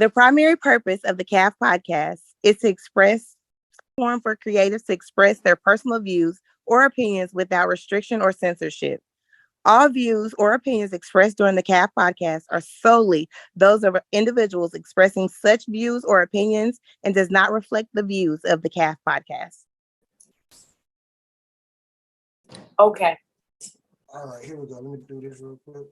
The primary purpose of the CAF podcast is to express forum for creatives to express their personal views or opinions without restriction or censorship. All views or opinions expressed during the CAF podcast are solely those of individuals expressing such views or opinions and does not reflect the views of the CAF podcast. Okay. All right, here we go. Let me do this real quick.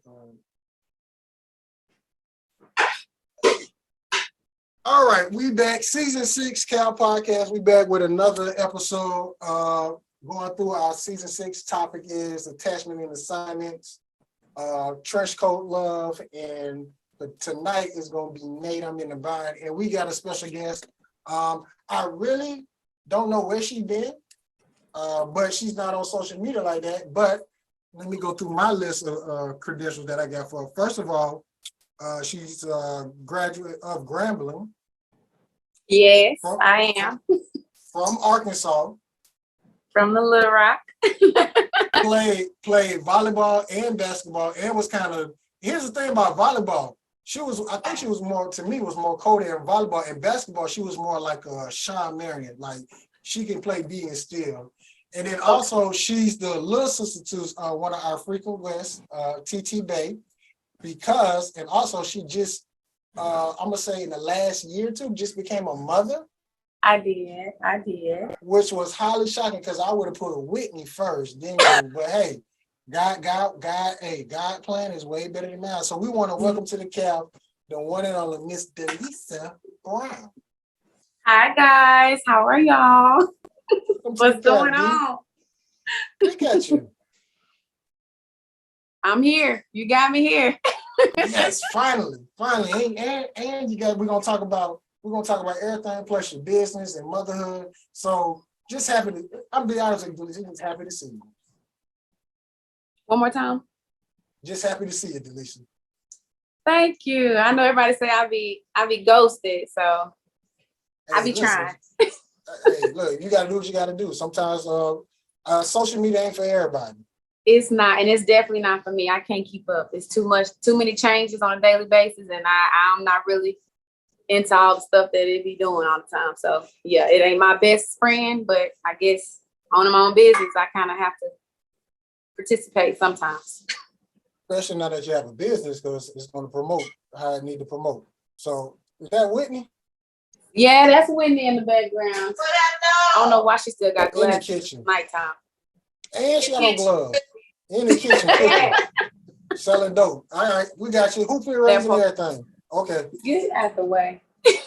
All right, we back. Season 6 Cal Podcast. We back with another episode. Going through our season 6 topic is attachment and assignments, trench coat love, and tonight is going to be Nate I'm in the Bind, and we got a special guest. I really don't know where she's been, but she's not on social media like that. But let me go through my list of credentials that I got for her. First of all, she's a graduate of Grambling. Yes, I am. From Arkansas. From the Little Rock. played volleyball and basketball, and was kind of, here's the thing about volleyball. I think she was more, to me, was more Cody in volleyball. And basketball, she was more like a Sean Marion. Like, she can play B and steal. And then also, she's the little sister to one of our frequent guests, TT Bae, and also she just, I'm going to say in the last year or two, just became a mother. I did. Which was highly shocking because I would have put Whitney first, then but hey, God plan is way better than mine. So we want to welcome to the Cal the one and only Miss Delesia Brown. Hi guys, how are y'all? What's going on? Look at you. I'm here. You got me here. Yes, finally. And you got we're gonna talk about everything plus your business and motherhood. So just happy to, I'll be honest with you, just happy to see you. One more time. Just happy to see you, Delesia. Thank you. I know everybody say I be ghosted, so I be trying. Hey, look, you gotta do what you gotta do. Sometimes social media ain't for everybody. It's not, and it's definitely not for me. I can't keep up. It's too many changes on a daily basis, and I'm not really into all the stuff that it be doing all the time. So yeah, it ain't my best friend, but I guess owning my own business, I kind of have to participate sometimes. Especially now that you have a business, because it's going to promote how I need to promote. So is that Whitney? Yeah, that's Whitney in the background. But I don't know why she still got gloves. In the kitchen. Nighttime. And she got no gloves. In the kitchen cooking. Selling dope. All right, we got you. Who put raising everything? Okay. Get out the way.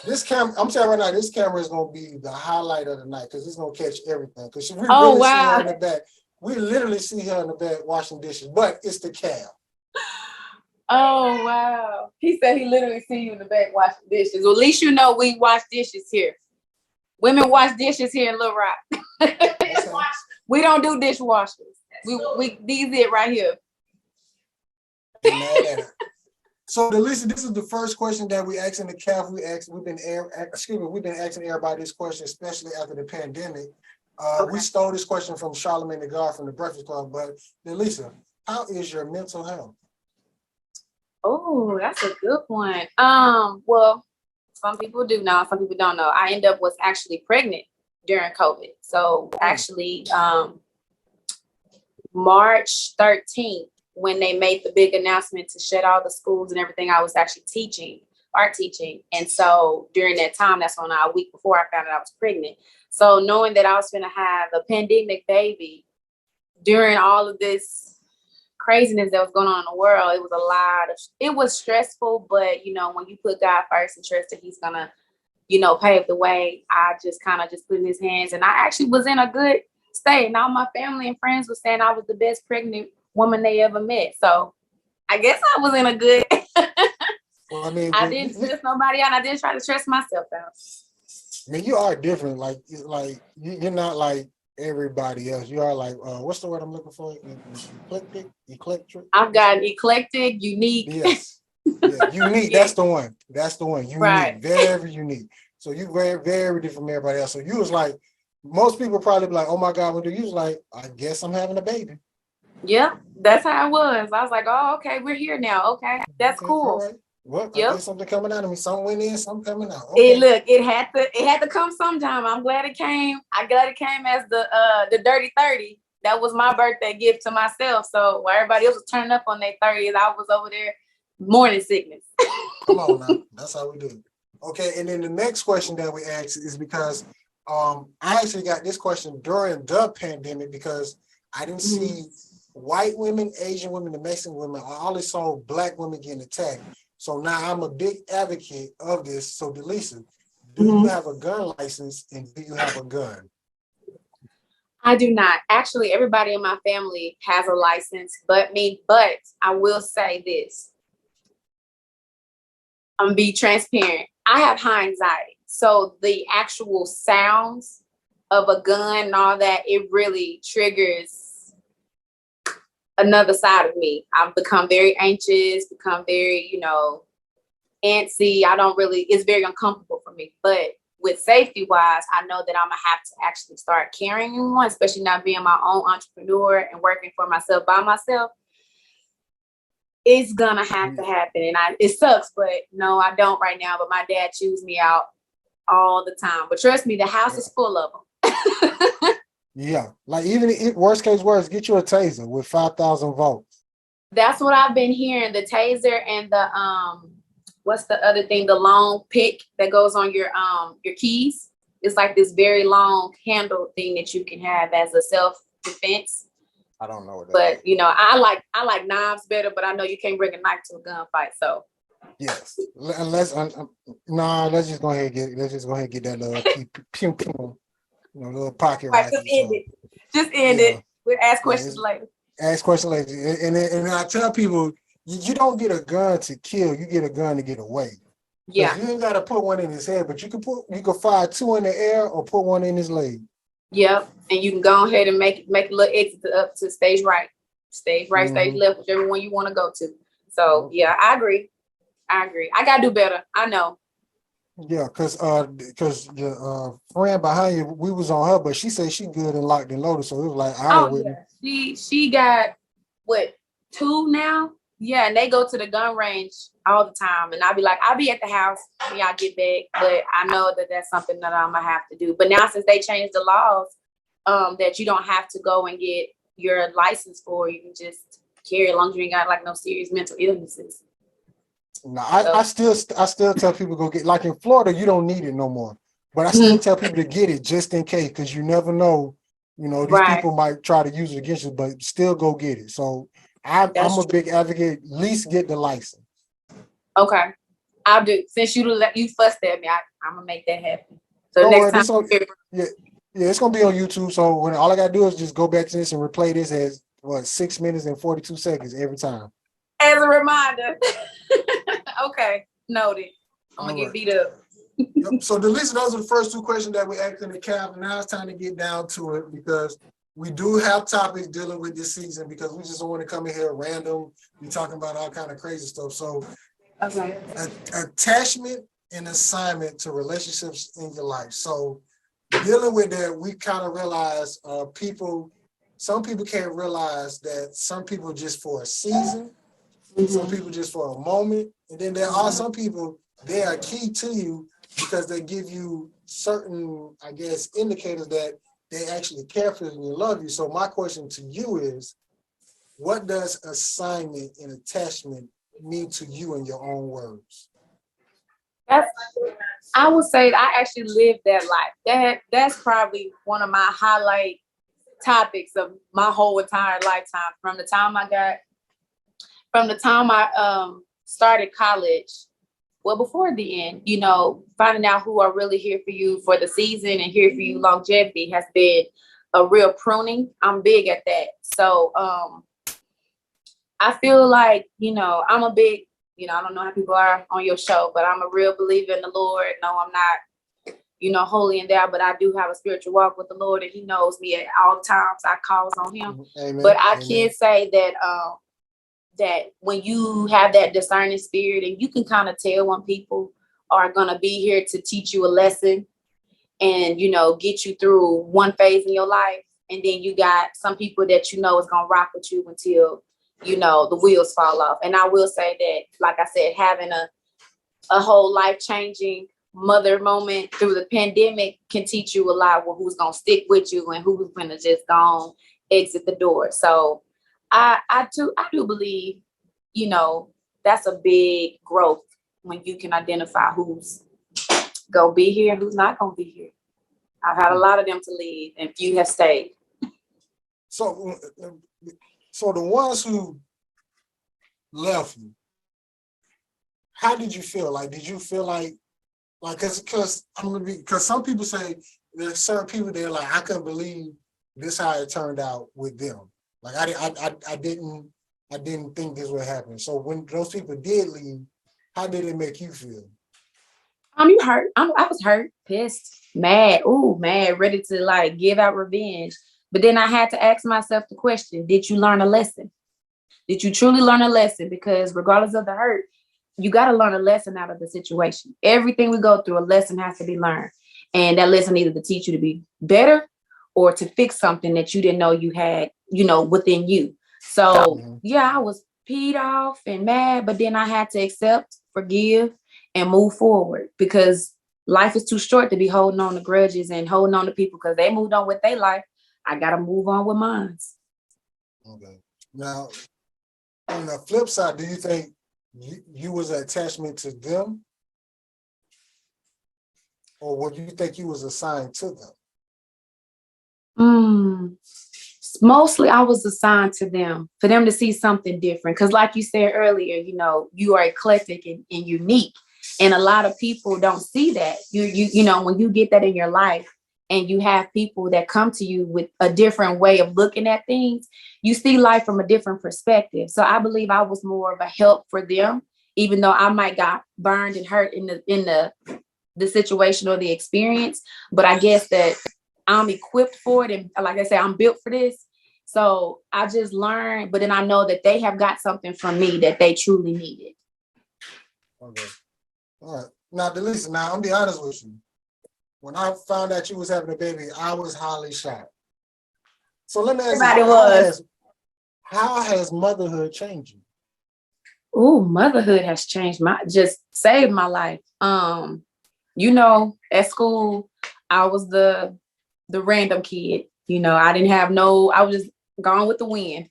This camera, I'm telling you right now, this camera is gonna be the highlight of the night because it's gonna catch everything. Because we really see her in the back. We literally see her in the back washing dishes, but it's the Cal. Oh wow. He said he literally see you in the back washing dishes. Well, at least you know we wash dishes here. Women wash dishes here in Little Rock. We don't do dishwashers. We these it right here. So, Delesia, this is the first question that we asked in the CAF. We've been asking everybody this question, especially after the pandemic. We stole this question from Charlamagne the God from the Breakfast Club. But Delesia, how is your mental health? Oh, that's a good one. Well, some people do know, some people don't know. I was actually pregnant during COVID. So actually, March 13th. When they made the big announcement to shut all the schools and everything, I was actually art teaching. And so during that time, that's when a week before I found out I was pregnant. So knowing that I was going to have a pandemic baby during all of this craziness that was going on in the world, it was stressful, but when you put God first and trust that he's going to, pave the way, I just kind of put in his hands. And I actually was in a good state. And all my family and friends were saying I was the best pregnant woman they ever met. So I guess I was in a good well, I mean, I didn't stress nobody out. I didn't try to stress myself out. I mean, you are different. Like you're not like everybody else. You are like what's the word I'm looking for? Eclectic. I've got eclectic, unique. Yes. Yeah, unique. Yeah. That's the one. Unique. Right. Very unique. So you very, very different from everybody else. So you was like, most people probably be like, oh my God, what do you? Was like, I guess I'm having a baby. Yeah, that's how it was. I was like, oh, okay, we're here now. Okay, that's cool. Well, I Yep. guess something coming out of me. Some went in, some coming out. Okay. It had to come sometime. I'm glad it came. I'm glad it came as the dirty 30. That was my birthday gift to myself. So while everybody else was turning up on their 30s, I was over there morning sickness. Come on now. That's how we do it. Okay, and then the next question that we asked is because I actually got this question during the pandemic because I didn't see white women, Asian women, and Mexican women. I only saw black women getting attacked. So now I'm a big advocate of this. So Delesia, do you have a gun license and do you have a gun? I do not. Actually, everybody in my family has a license but me. But I will say this. I'm gonna be transparent. I have high anxiety. So the actual sounds of a gun and all that, it really triggers another side of me. I've become very anxious, become very, antsy. It's very uncomfortable for me. But with safety wise, I know that I'm gonna have to actually start carrying one, especially not being my own entrepreneur and working for myself by myself. It's gonna have to happen. And it sucks, but no, I don't right now. But my dad chews me out all the time. But trust me, the house is full of them. Yeah, like even if worst case worst, get you a taser with 5,000 volts. That's what I've been hearing. The taser and the what's the other thing? The long pick that goes on your keys. It's like this very long handle thing that you can have as a self-defense. I don't know what that but is. I like knives better, but I know you can't bring a knife to a gunfight. So yes, let's just go ahead and get that little pew pew, little pocket right, rocket. Just end it. We'll ask questions later. Ask questions later, and I tell people you don't get a gun to kill, you get a gun to get away. Yeah, you ain't got to put one in his head, but you can fire two in the air or put one in his leg. Yep, and you can go ahead and make a little exit up to stage right, stage left, whichever one you want to go to. So yeah, I agree. I gotta do better. I know. Yeah, because your friend behind you, we was on her, but she said she good and locked and loaded, so it was like, all right, with me. She got what, 2 now? Yeah, and they go to the gun range all the time, and I'll be at the house when y'all get back. But I know that that's something that I'm gonna have to do. But now since they changed the laws, that you don't have to go and get your license for, you can just carry as long as you ain't got like no serious mental illnesses. No, I still tell people go get, like in Florida, you don't need it no more. But I still tell people to get it just in case, because you never know, these people might try to use it against you, but still go get it. So I'm a big advocate, at least get the license. Okay. I'll do. Since you fussed at me, I'm gonna make that happen. So Don't next worry, time, it's gonna be on YouTube. So when all I gotta do is just go back to this and replay this as 6 minutes and 42 seconds every time. As a reminder. Okay, noted. I'm gonna get beat up. Yep. So Delesia, those are the first 2 questions that we asked in the cap. Now it's time to get down to it because we do have topics dealing with this season because we just don't want to come in here random. We're talking about all kind of crazy stuff. So attachment and assignment to relationships in your life. So dealing with that, we kind of realize some people can't realize that some people just for a season, some people just for a moment, and then there are some people, they are key to you because they give you certain, I guess, indicators that they actually care for you and love you. So my question to you is, what does assignment and attachment mean to you in your own words? I would say I actually lived that life. That's probably one of my highlight topics of my whole entire lifetime. From the time I started college, well, before the end, finding out who are really here for you for the season and here for you longevity has been a real pruning. I'm big at that. So I feel like, I'm a big, I don't know how people are on your show, but I'm a real believer in the Lord. No, I'm not, holy and there, but I do have a spiritual walk with the Lord, and He knows me at all times. I calls on Him. Amen. But I can say that that when you have that discerning spirit, and you can kind of tell when people are gonna be here to teach you a lesson and get you through one phase in your life, and then you got some people that is gonna rock with you until the wheels fall off. And I will say that, like I said, having a whole life-changing mother moment through the pandemic can teach you a lot of who's gonna stick with you and who's gonna just go exit the door. So I do believe, that's a big growth when you can identify who's gonna be here and who's not gonna be here. I've had a lot of them to leave and few have stayed. So the ones who left you, how did you feel? Like, did you feel like because some people say there's certain people they're like, I couldn't believe this how it turned out with them. Like I didn't think this would happen. So when those people did leave, how did it make you feel? You hurt. I was hurt, pissed, mad, ready to give out revenge. But then I had to ask myself the question, did you learn a lesson? Did you truly learn a lesson? Because regardless of the hurt, you got to learn a lesson out of the situation. Everything we go through, a lesson has to be learned. And that lesson either to teach you to be better or to fix something that you didn't know you had, within you. So yeah, I was peed off and mad, but then I had to accept, forgive, and move forward because life is too short to be holding on to grudges and holding on to people because they moved on with their life. I got to move on with mine. Okay. Now, on the flip side, do you think you was an attachment to them? Or would you think you was assigned to them? Mostly I was assigned to them for them to see something different. Because like you said earlier, you are eclectic and unique. And a lot of people don't see that. When you get that in your life and you have people that come to you with a different way of looking at things, you see life from a different perspective. So I believe I was more of a help for them, even though I might got burned and hurt in the situation or the experience. But I guess that I'm equipped for it. And like I said, I'm built for this. So I just learned, but then I know that they have got something from me that they truly needed. Okay. All right. Now, Delesia, I'm gonna be honest with you. When I found out you was having a baby, I was highly shocked. So let me ask you, how has motherhood changed you? Oh, motherhood has just saved my life. At school, I was the random kid. I didn't have I was just gone with the wind.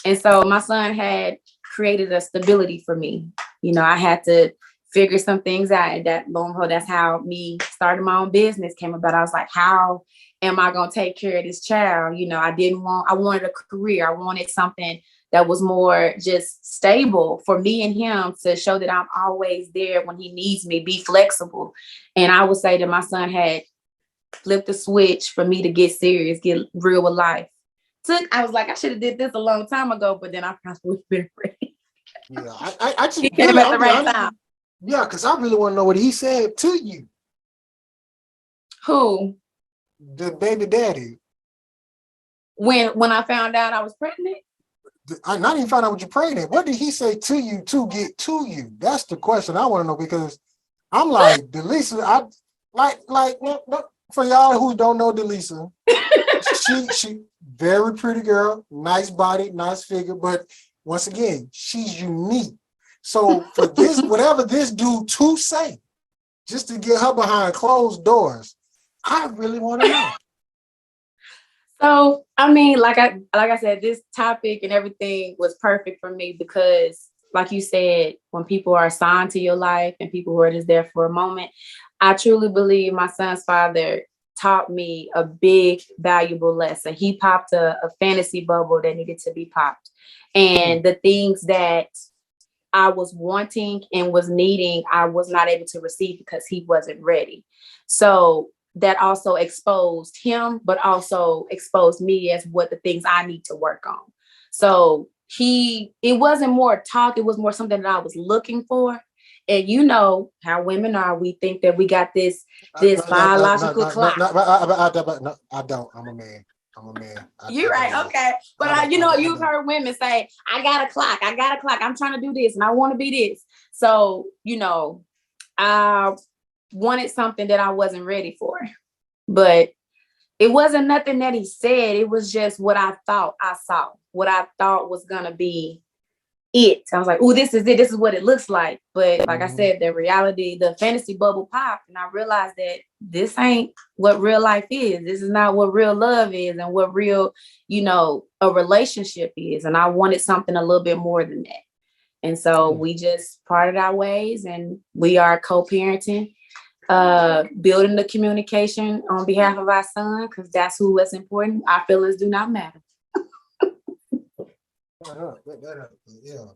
And so my son had created a stability for me. I had to figure some things out. And that, lo and behold, that's how me starting my own business came about. I was like, how am I going to take care of this child? I wanted a career. I wanted something that was more just stable for me and him to show that I'm always there when he needs me, be flexible. And I would say that my son had flipped the switch for me to get serious, get real with life. I was like, I should have did this a long time ago, but then I probably been ready. Yeah, I just he came at the right time. Yeah, because I really want to know what he said to you. Who? The baby daddy. When I found out I was pregnant? I not even found out what you're pregnant. What did he say to you to get to you? That's the question I want to know because I'm like, Delesia, for y'all who don't know Delesia, she very pretty girl, nice body, nice figure, but once again, she's unique. So for this, whatever this dude to say, just to get her behind closed doors, I really want to know. So, I mean, like I said, this topic and everything was perfect for me because, like you said, when people are assigned to your life and people who are just there for a moment, I truly believe my son's father taught me a big, valuable lesson. He popped a fantasy bubble that needed to be popped. And the things that I was wanting and was needing, I was not able to receive because he wasn't ready. So that also exposed him, but also exposed me as what the things I need to work on. So it wasn't more talk, it was more something that I was looking for. And you know how women are, we think that we got this biological clock. I don't. I'm a man. You're right. Okay. But you've heard women say, I got a clock. I'm trying to do this and I want to be this. So, I wanted something that I wasn't ready for, but it wasn't nothing that he said. It was just what I thought I saw, what I thought was going to be it. I was like, oh, this is it. This is what it looks like. But like I said, the reality, the fantasy bubble popped, and I realized that this ain't what real life is. This is not what real love is, and what real, a relationship is. And I wanted something a little bit more than that. And so we just parted our ways, and we are co-parenting, building the communication on behalf of our son, because that's what's important. Our feelings do not matter. Yeah.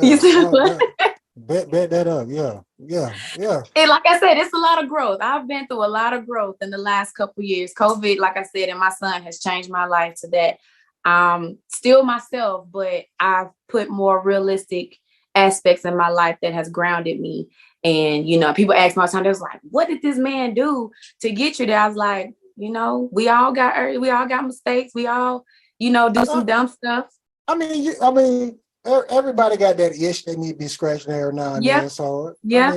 You see what? Bet that up. Yeah. And like I said, it's a lot of growth. I've been through a lot of growth in the last couple of years. COVID, like I said, and my son has changed my life to that. Still myself, but I've put more realistic aspects in my life that has grounded me. And, people ask me all the time, they was like, what did this man do to get you there? I was like, we all got mistakes. We all, do some dumb stuff. I mean, everybody got that itch they need to be scratching every now and then. So yeah,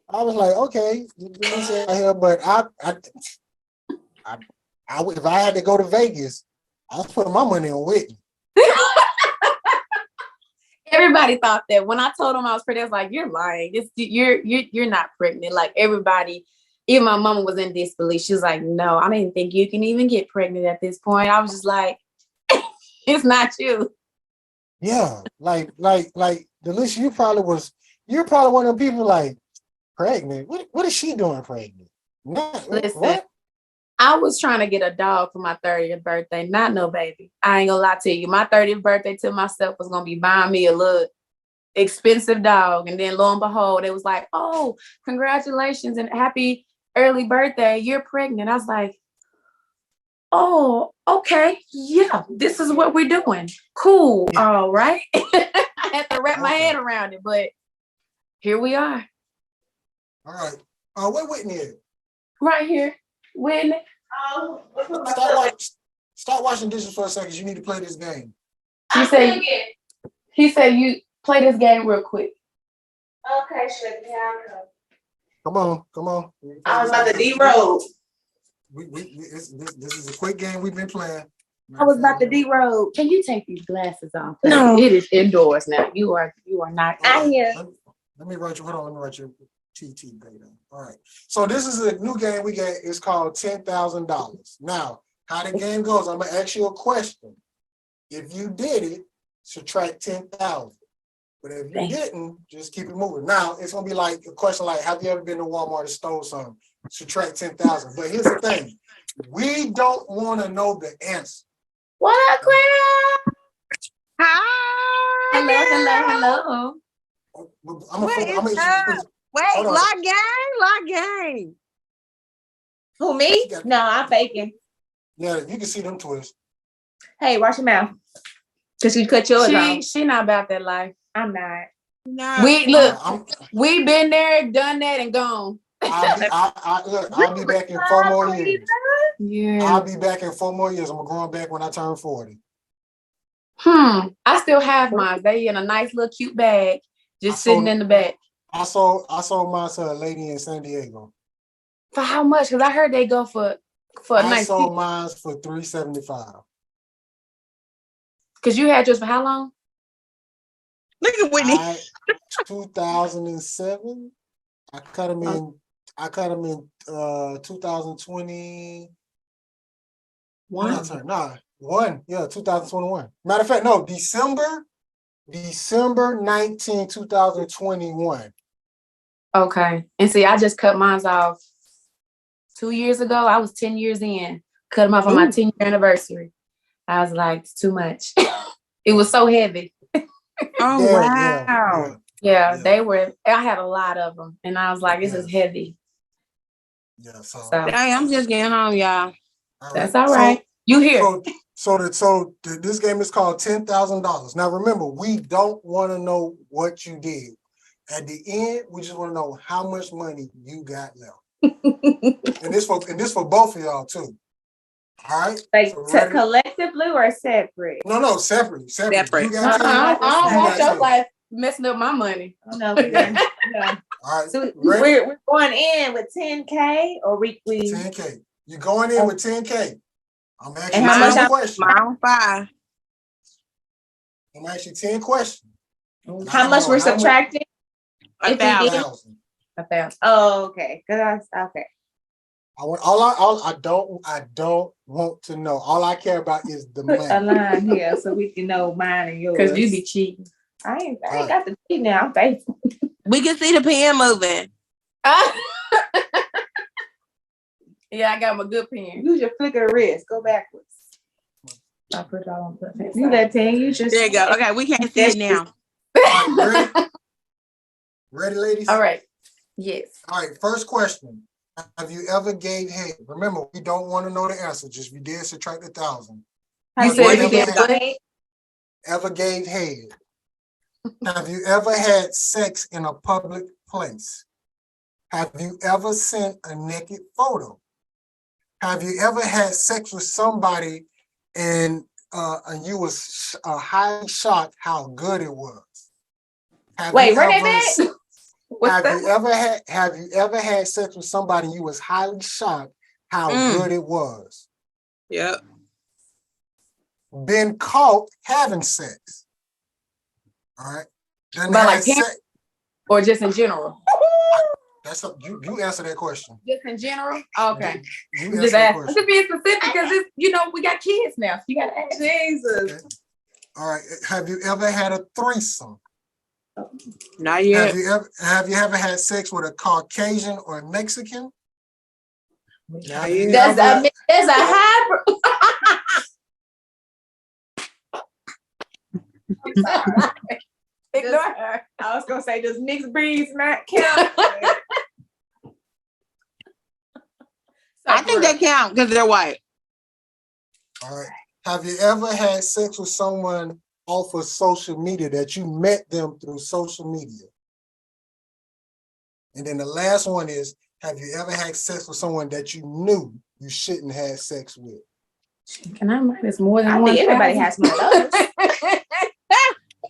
I was like, okay, here, but I if I had to go to Vegas, I was putting my money on Whitney. Everybody thought that. When I told them I was pregnant, I was like, "You're lying. You're not pregnant." Like everybody, even my mama was in disbelief. She was like, "No, I didn't think you can even get pregnant at this point." I was just like, "It's not you." Yeah, like Delesia, you're probably one of the people like pregnant. What is she doing pregnant? Listen, what? I was trying to get a dog for my 30th birthday, not no baby. I ain't gonna lie to you. My 30th birthday to myself was gonna be buying me a little expensive dog. And then lo and behold, it was like, oh, congratulations and happy early birthday. You're pregnant. I was like, oh, okay. Yeah, this is what we're doing. Cool. Yeah. All right. I had to wrap my head around it, but here we are. All right. Where Whitney is? Right here. Whitney. Stop washing dishes for a second. You need to play this game. He said you play this game real quick. Okay, sure. Yeah, Come on. I was about to D-roll. This is a quick game we've been playing. I was about to D-roll. Can you take these glasses off? No. It is indoors now. You are not out here. Let me write your TT Bae. All right. So this is a new game we get. It's called $10,000. Now, how the game goes, I'm gonna ask you a question. If you did it, subtract 10,000. But if you didn't, just keep it moving. Now, it's gonna be like a question like, have you ever been to Walmart and stole something? Subtract 10,000. But here's the thing. We don't want to know the answer. What up, Queen? Hi. Hello. Wait, lock gang. Who, me? No, I'm faking. Yeah, you can see them twists. Hey, wash your mouth. Because you cut yours off. She not about that life. I'm not. No. We've been there, done that, and gone. I'll be back in 4 more years. Yeah. I'll be back in 4 more years. I'm going back when I turn 40. I still have mine. They in a nice little cute bag, just sitting in the back. I sold mine to a lady in San Diego. For how much? Because I heard they go for a nice. I sold mine for $375. Because you had yours for how long? Look at Whitney. 2007. I cut them in 2020. 2021. Matter of fact, no, December 19, 2021. Okay. And see, I just cut mine off 2 years ago. I was 10 years in. Cut them off on my 10-year anniversary. I was like, it's too much. It was so heavy. Oh, wow. Yeah, they were. I had a lot of them. And I was like, this is heavy. Yeah, so. Hey, I'm just getting home, y'all. That's all right. You here. So this game is called $10,000. Now remember, we don't want to know what you did. At the end, we just want to know how much money you got left. and this for both of y'all too. All right. Like collectively or separate? No, separate. You got I don't want your life messing up my money. Oh, no, yeah. All right. So we're going in with 10K or we 10K. You're going in with 10K. I'm asking and how much 10 questions. I'm 5. I'm asking 10 questions. How much we're subtracting? If we did 1,000. 1,000. Oh, okay. Okay. I don't want to know. All I care about is the Put a money. line here so we can know mine and yours. Because you be cheating. I ain't got the cheat now. I'm faithful. We can see the pen moving. Yeah, I got my good pen. Use your flicker the wrist. Go backwards. I put it all on the You that 10. You just There you go. Okay, we can't see it now. All right, ready? Ready, ladies? All right. Yes. All right, first question. Have you ever gave head? Remember, we don't want to know the answer. Just if you did, subtract 1,000. You Have said you you did ever what? ever gave head? Have you ever had sex in a public place? Have you ever sent a naked photo? Have you ever had sex with somebody and you was highly shocked how good it was? Wait, run that back. Have you ever had sex with somebody and you was highly shocked how good it was? Yep. Been caught having sex. All right. Done But had like sex. Or just in general? You answer that question. Just in general? Okay. You I'm answer just that asking. question. To be specific because it's, we got kids now. So you gotta ask. Jesus. Okay. All right. Have you ever had a threesome? Not yet. Have you ever had sex with a Caucasian or a Mexican? Have you That's ever- a hybrid. Ignore her. I was gonna say, does mixed breeds not count? I think they count because they're white. All right. Have you ever had sex with someone off of social media that you met them through social media? And then the last one is, have you ever had sex with someone that you knew you shouldn't have sex with? Can I minus more than I one? think everybody has one of those.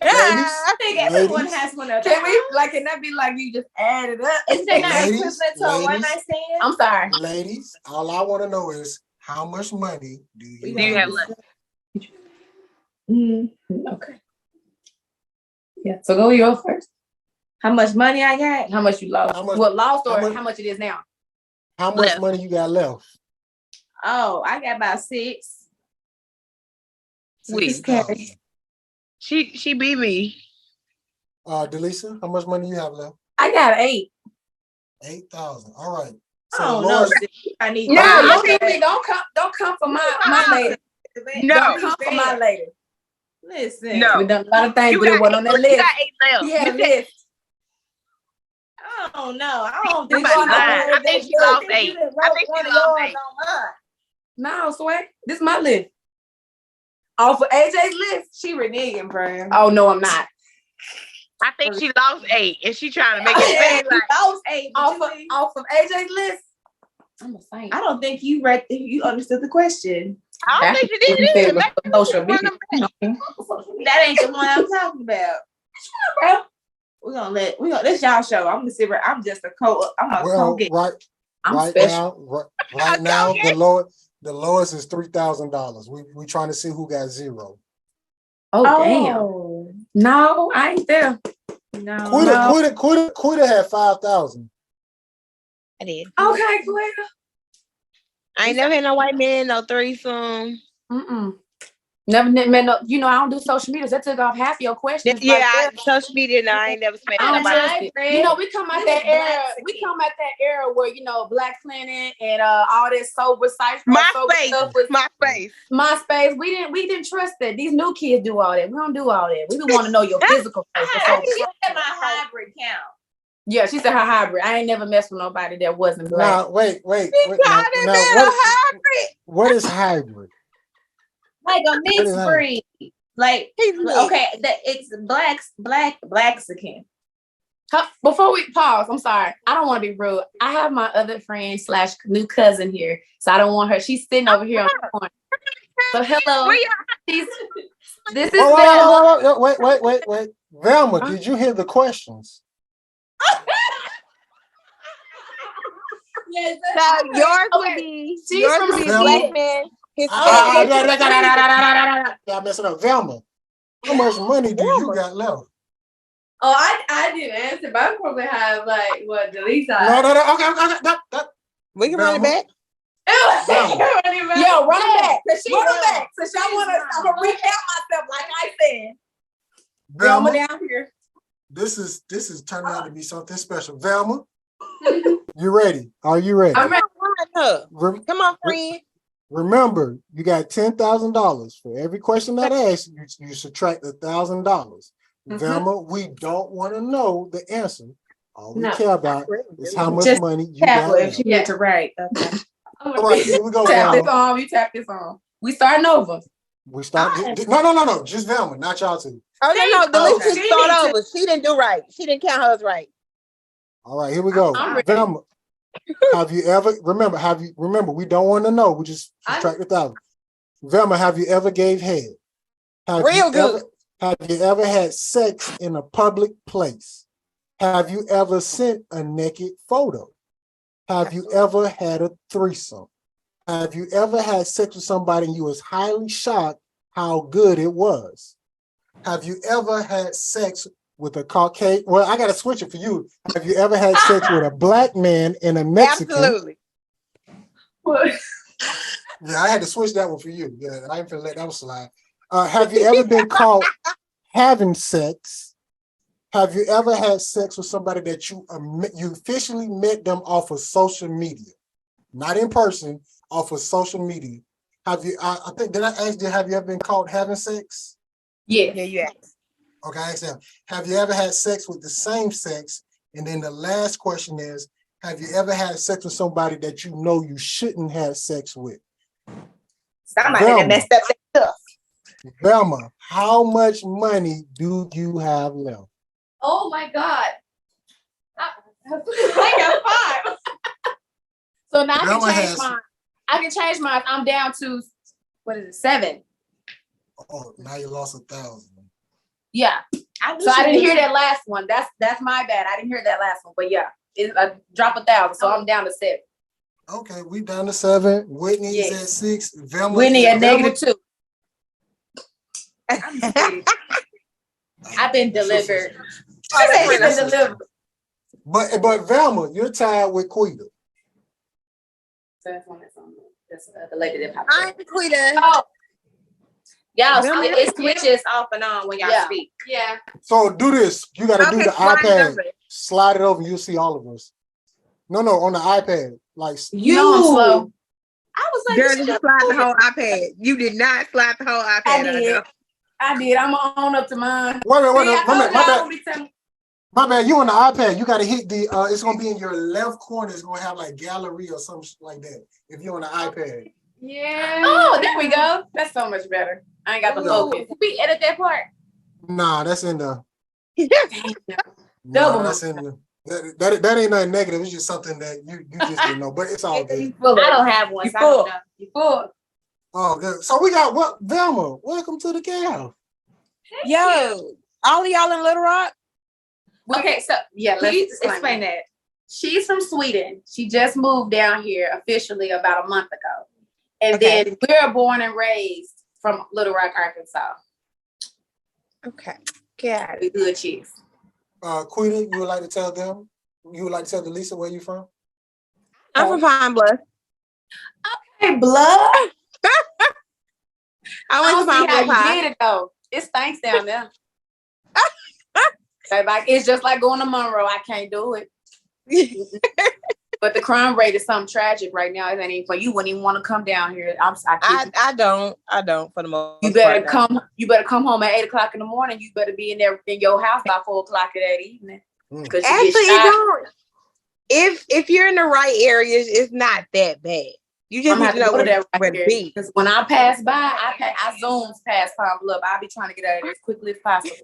Ladies, I think everyone ladies, has one of those. Can we can that be like you just add it up? Isn't that not Ladies, equivalent to a one night stand? I'm sorry. ladies, all I want to know is how much money do you have left? Okay. Yeah. So go yours first. How much money I got? How much you lost? How much- Lost or how much- how much it is now? How much Left. money you got left? Oh, I got about 6. Sweet. 6,000. She beat me. Delesia, how much money you have left? I got 8. 8,000. All right. Oh no, Laura's- I need. No, No, don't come for my lady. No. Don't come for my lady. Listen. No. We done a lot of things You we done went on that you list. got 8 left. Yeah, You said- list. Oh no, I don't think Somebody so. lying. I think she lost 8. I think she lost 8. No, sweat. This is my list. Off of AJ's list. She reneging, bro. Oh no, I'm not. I think she lost 8 and she trying to make it seem like Those 8. Off of AJ's list. I'm a saint. I don't think you understood the question. I don't think she did either. Maybe Social one media. of them. That ain't the one I'm talking about. Bro. We're gonna this y'all show. I'm gonna sit where I'm just a I'm a Well, co-get. I'm right special. now, the lowest is $3,000. We trying to see who got 0. Oh, damn. No, I ain't there. No. Quita had 5,000. I did. Okay, Quita. I ain't never had no white man, no threesome. Never met no. I don't do social media. So that took off half your questions. Yeah, social media. No, I ain't never smashed I don't nobody. trust it. We come out that era. We come out that era where Black Planet and all this sober sites. MySpace. We didn't trust that. These new kids do all that. We don't do all that. We don't want to know your physical face. I said my hybrid count. Yeah, she said her hybrid. I ain't never messed with nobody that wasn't black. Now, wait. What is hybrid? Like a mixed breed. Like okay, it's Blaxican. Before we pause, I'm sorry. I don't want to be rude. I have my other friend / new cousin here, so I don't want her. She's sitting over here on the corner. So hello. This is Velma. Wait. Velma, did you hear the questions? Yes, So yours would be black man. Y'all messing up. Velma, how much money do you got left? Oh, I didn't answer, but I probably have like what Delesia. No. Okay. We can run it back. Yo, run it back. Run it back. So I want to recap myself, like I said. Velma, down here. this is turning out to be something special. Velma, you ready? Are you ready? I'm ready. Come on, friend. Remember, you got $10,000 for every question that I ask. You subtract $1,000. Velma, we don't want to know the answer. All we care about is how much Just money you tap got. her if she needs to write. Okay. All right, here we go. Tap this Velma. on. You tap this on. We starting over. We start. No. Just Velma, not y'all two. Oh, no. Delesia She start needs to- over. She didn't do right. She didn't count hers right. All right, here we go. I'm ready. Velma, have you ever remember? We don't want to know. We just subtract 1,000. Velma, have you ever gave head? Have you ever had sex in a public place? Have you ever sent a naked photo? Have you ever had a threesome? Have you ever had sex with somebody and you was highly shocked how good it was? Have you ever had sex with a Caucasian? Well, I got to switch it for you. Have you ever had sex with a black man and a Mexican? Absolutely. Yeah, I had to switch that one for you. Yeah, I ain't finna let that one slide. Have you ever been caught having sex? Have you ever had sex with somebody that you officially met them off of social media, not in person, off of social media? Have you? I think did I ask you? Have you ever been caught having sex? Yeah. Yeah, you asked. Okay, I asked them. Have you ever had sex with the same sex? And then the last question is, have you ever had sex with somebody that you know you shouldn't have sex with? Somebody that messed up their stuff. Velma, how much money do you have left? Oh my God. I got 5. So now I Velma can change has- mine. I can change mine. I'm down to what is it? 7. Oh, now you lost 1,000. Yeah. So I didn't hear that last one. That's my bad. I didn't hear that last one. But yeah, it's a drop 1,000. So I'm down to 7. Okay, we down to 7. Whitney is Yes. at 6. Velma Whitney at Velma- -2. I've been delivered. She's been delivered. But Velma, you're tied with Quita. So that's the lady that popped I'm up. Quita. Oh. Y'all, Velma- it switches off and on when y'all speak. Yeah. So do this. You got to do the slide it iPad. over. Slide it over. You'll see all of us. No, on the iPad. Like You know I'm slow. I was like, Girl, you did you should slide the have- whole iPad? You did not slide the whole iPad. I did. I did. I'm on up to mine. wait a minute. See, I told My y'all bad. don't be telling- My bad. You on the iPad. You got to hit the. It's gonna be in your left corner. It's gonna have like gallery or something like that. If you're on the iPad. Yeah. Oh, there we go. That's so much better. I ain't got the focus. We edit that part. Nah, that's in the. Double. That's in the. That ain't nothing negative. It's just something that you just didn't know. But it's all good. I don't have one. So I don't know. You full. Oh, good. So we got what? Velma, welcome to the gal. Yo, all of y'all in Little Rock? Okay, so yeah, let's explain that. She's from Sweden. She just moved down here officially about a month ago. And then we're born and raised from Little Rock, Arkansas. Okay. Got We good chicks. Quita, you would like to tell them? You would like to tell Delesia where you from? I'm from Pine Bluff. Hey, blood. I I went don't to see Pine how Bluff you High. did it though. It stinks down there. So, like, it's just like going to Monroe. I can't do it. But the crime rate is something tragic right now. It ain't even for you. Wouldn't even want to come down here. I don't for the most You better come. You better come home at 8:00 in the morning. You better be in there in your house by 4:00 that evening. Actually, it don't. If you're in the right areas, it's not that bad. You just need to know where to be. Because when I pass by, I zooms past Pine Bluff. I'll be trying to get out of there as quickly as possible.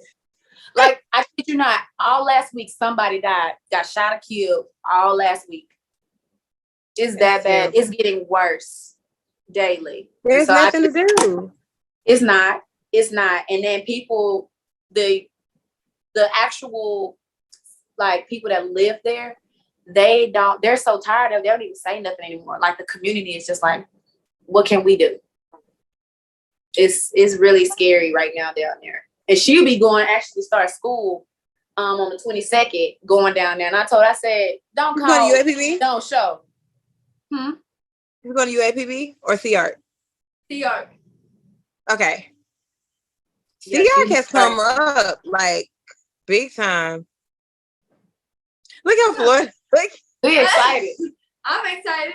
Like, I kid you not, all last week somebody died, got shot or killed all last week. It's that bad. It's getting worse daily. There's nothing to do. It's not. And then people, the actual, like, people that live there, they're so tired of it, they don't even say nothing anymore. Like, the community is just like, what can we do? It's really scary right now down there. And she'll be going actually start school on the 22nd going down there. And I said, don't You call, going to UAPB? don't show. You going to UAPB or CR? CR. Okay. Yeah, CR has come up like big time. Look at Florida. Look. We excited. I'm excited.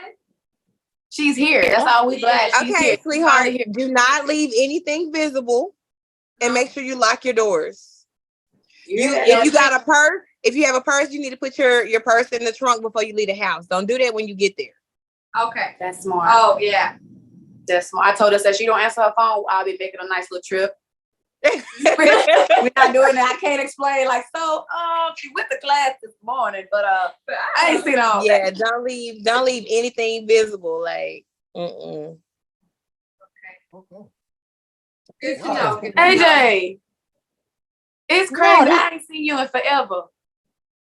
She's here. That's all we glad. She's Okay, here. sweetheart, Here. do not leave anything visible and make sure you lock your doors. If you got a purse, if you have a purse, you need to put your purse in the trunk before you leave the house. Don't do that when you get there. Okay. That's smart. Oh yeah. That's smart. I told her that she don't answer her phone, I'll be making a nice little trip. We're not doing that. I can't explain. Like, so, she went to class this morning, but I ain't seen all. Yeah, don't leave anything visible. Like, Okay. Good to know. AJ, it's No, crazy. this- I ain't seen you in forever.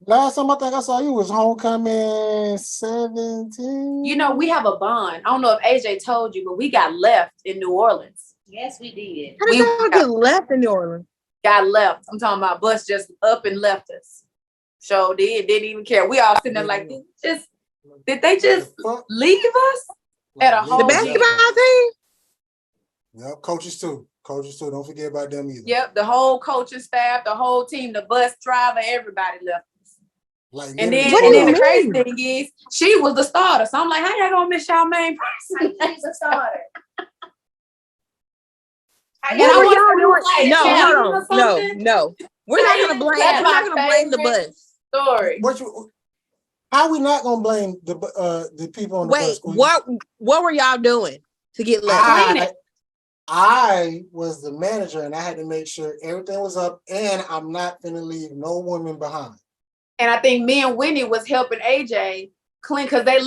Last time I think I saw you was homecoming 17. You know, we have a bond. I don't know if AJ told you, but we got left in New Orleans. Yes, we did. how did y'all get left in New Orleans? Got left. I'm talking about bus just up and left us. So didn't even care. We all sitting there like, did they just leave us at a The whole basketball team? Yep, coaches too. Don't forget about them either. Yep, the whole coaching staff, the whole team, the bus driver, everybody left us. Like, And then, What and do then you the crazy mean? thing is, she was the starter. So I'm like, how y'all gonna miss y'all main person? She's a starter. And What I were want y'all to doing? like No, cheerleading hold or on. something. No. We're not gonna blame. That's We're not my gonna blame the favorite bus. story. How we not gonna blame the people on the Wait, bus? what were y'all doing to get left? I was the manager and I had to make sure everything was up, and I'm not gonna leave no woman behind. And I think me and Whitney was helping AJ clean because we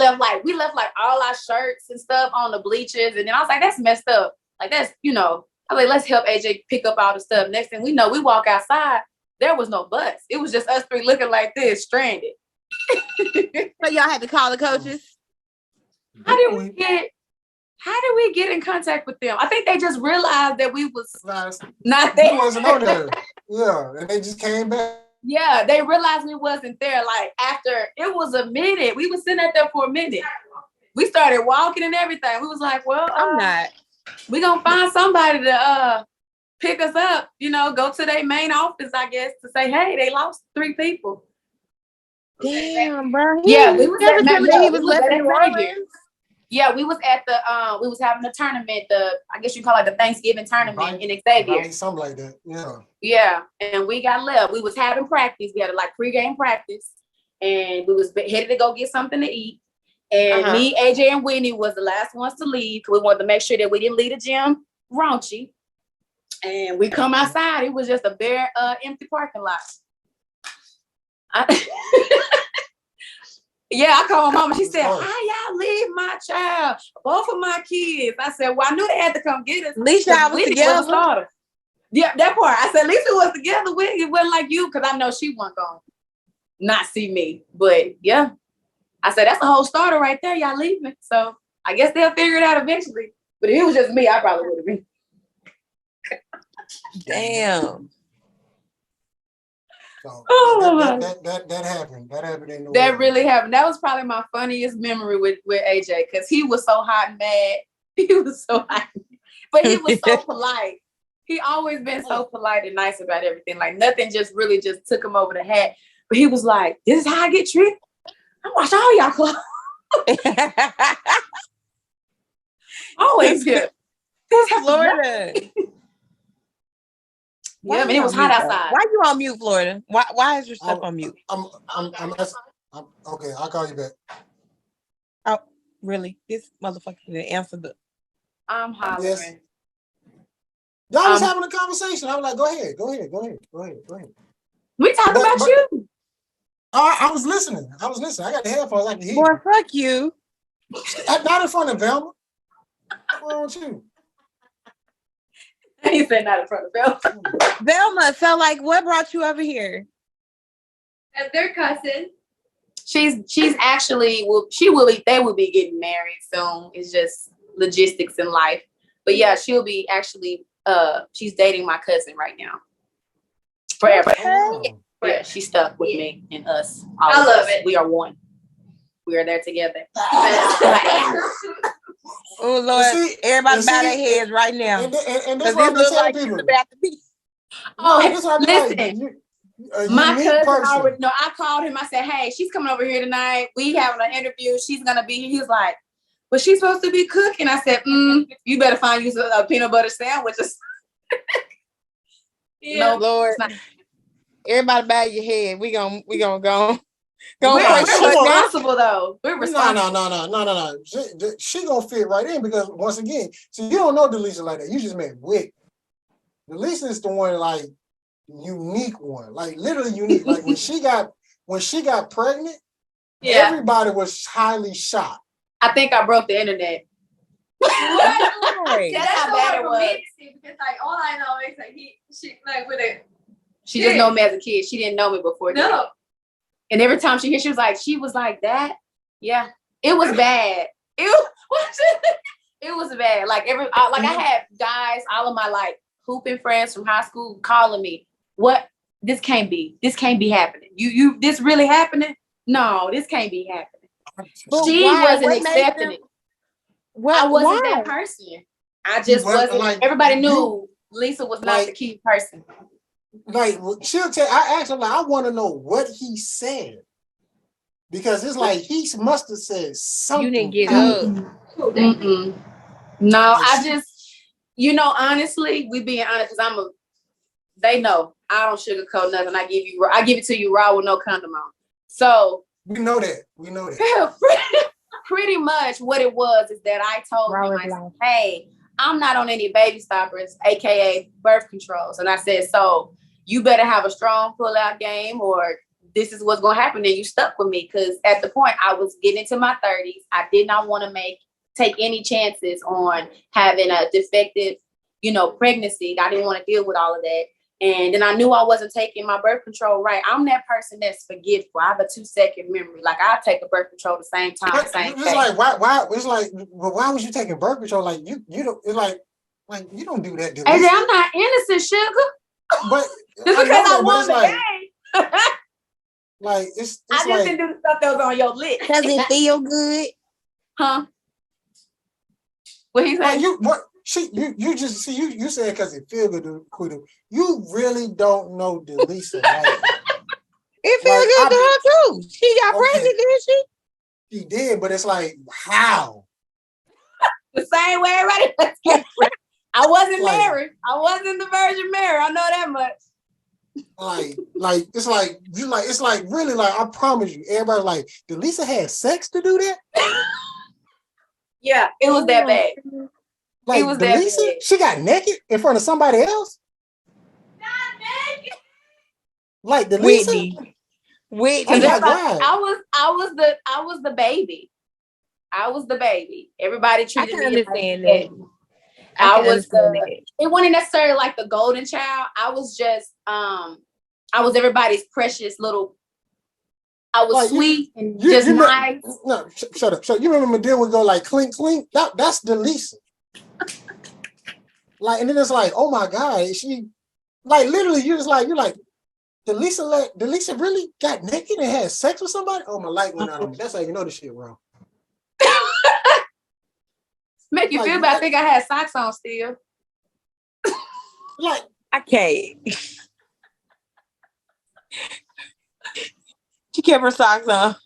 left all our shirts and stuff on the bleachers. And then I was like, that's messed up. Like, that's, I was like, let's help AJ pick up all the stuff. Next thing we know, we walk outside. There was no bus. It was just us three looking like this, stranded. So y'all had to call the coaches? How did we get in contact with them? I think they just realized that we was not there. He wasn't on there. Yeah, and they just came back. Yeah, they realized we wasn't there. Like, after it was a minute, we was sitting out there for a minute. We started walking and everything. We was like, well, I'm not. we gonna find somebody to pick us up, go to their main office, I guess, to say, hey, they lost 3 people. Damn, bro. Yeah, we was never at told me he was we left at in New Xavier. Orleans. Yeah, we was at we was having a tournament, I guess you call it the Thanksgiving tournament in Xavier. Something like that. Yeah. Yeah, and we got left. We was having practice. We had a pregame practice, and we was headed to go get something to eat. And me, AJ, and Whitney was the last ones to leave. We wanted to make sure that we didn't leave the gym raunchy. And we come outside. It was just a bare, empty parking lot. I called my mama. She said, how y'all leave my child? Both of my kids. I said, well, I knew they had to come get us. At least y'all was together. Yeah, that part. I said, at least we was together. It wasn't like you, because I know she wasn't going to not see me. But yeah, I said, that's a whole starter right there. Y'all leaving. So I guess they'll figure it out eventually. But if it was just me, I probably would have been. So Damn. that happened. That happened in the That really happened. That was probably my funniest memory with AJ, because he was so hot and mad. He was so hot. But he was so polite. He always been so polite and nice about everything. Like, nothing just really just took him over the hat. But he was like, this is how I get treated? I wash all y'all clothes. Always here. This is Florida. Yeah, I mean, it was hot outside. Why you on mute, Florida? Why is your stuff on mute? Okay, I'll call you back. Oh, really? This motherfucker didn't answer the. I'm hollering. Yes. Y'all was having a conversation. I was like, go ahead. We talking about you. I was listening. I got the headphones. I can hear. Boy, fuck you. Not in front of Velma. What's wrong with you? He said not in front of Velma. Velma, so what brought you over here? As their cousin. She's actually, they will be getting married soon. It's just logistics in life. But yeah, she'll be actually, she's dating my cousin right now. Forever. Okay. Yeah, she stuck with me and us. I All of love us. it. We are one. We are there together. Oh And Lord, see- everybody and bow see, their heads right now. and Because this what I this be look telling like it's people. about to be. No, Oh, this what I be listen. like. A My unique cousin person. already know. I called him. I said, "Hey, she's coming over here tonight. We having an interview. She's gonna be here." He was like, "But she's supposed to be cooking." I said, "You better find you a peanut butter sandwich." Yeah. No, Lord, it's not. everybody bow your head. We gonna go. We're pray she for it gonna- now. responsible though. We're No. responsible. She gonna fit right in because once again, see, you don't know Delesia like that. You just met Wick. Delesia is the one like unique one, like literally unique. Like when she got pregnant, Yeah. everybody was highly shocked. I think I broke the internet. Right. That's how so bad hard it for was. me to see because like all I know is like she like with it. She just know me as a kid. She didn't know me before. that. No. And every time she hears, she was like that. Yeah, it was bad. It was bad. Like I had guys, all of my like hooping friends from high school calling me. What? This can't be happening. You this really happening? No, this can't be happening. But She why? wasn't What made accepting them- it. What? I wasn't why? that person. I just wasn't. Like, Everybody knew Lisa was not like- the key person. Like she'll tell. I asked her like, I want to know what he said because it's like he must have said something. You didn't get powerful. up. Mm-mm. No, Like, I just, honestly, we being honest, because they know I don't sugarcoat nothing. I give it to you raw with no condom on. So We know that. pretty much what it was is that I told Raw him, is I said, life. hey, I'm not on any baby stoppers, aka birth controls. And I said, so you better have a strong pull-out game or this is what's going to happen. And you stuck with me because at the point I was getting into my 30s. I did not want to take any chances on having a defective, pregnancy. I didn't want to deal with all of that. And then I knew I wasn't taking my birth control right. I'm that person that's forgetful. I have a 2-second memory. Like I'll take a birth control the same time, But same it's day. like why? It's like, well, why was you taking birth control? Like you don't. It's like you don't do that, dude. AJ, I'm not innocent, sugar. But Just because I won the game. Like it's I just like, didn't do the stuff that was on your list. Does it feel good? Huh? What he like said? you just see you said because it feel good to Kudu. You really don't know Delesia. Like, It feels Like, good to her too. She got Okay. pregnant, didn't she? she did, but it's like how? The same way everybody else gets pregnant. I wasn't Like- married. I wasn't the Virgin Mary. I know that much. Like it's like you like it's like really like I promise you, everybody like Delesia had sex to do that. Yeah, it was that bad. Like It was that Delesia, bad. she got naked in front of somebody else. Like Delesia, Whitney. Whitney. Oh my Everybody- God. I was the baby. I was the baby. Everybody I treated can me like understand that. that. I can was understand the. that. It wasn't necessarily like the golden child. I was just I was everybody's precious little. I was Like, sweet and you- just you know- nice. No, shut up. So you remember Madea would go like clink clink? That's Delesia. Like, and then it's like, oh my God, she like literally you're like Delesia really got naked and had sex with somebody? Oh, my light went out on me. That's how you know the shit wrong. Make you Like, feel bad. I think I had socks on still. Like, I can't. She kept her socks on.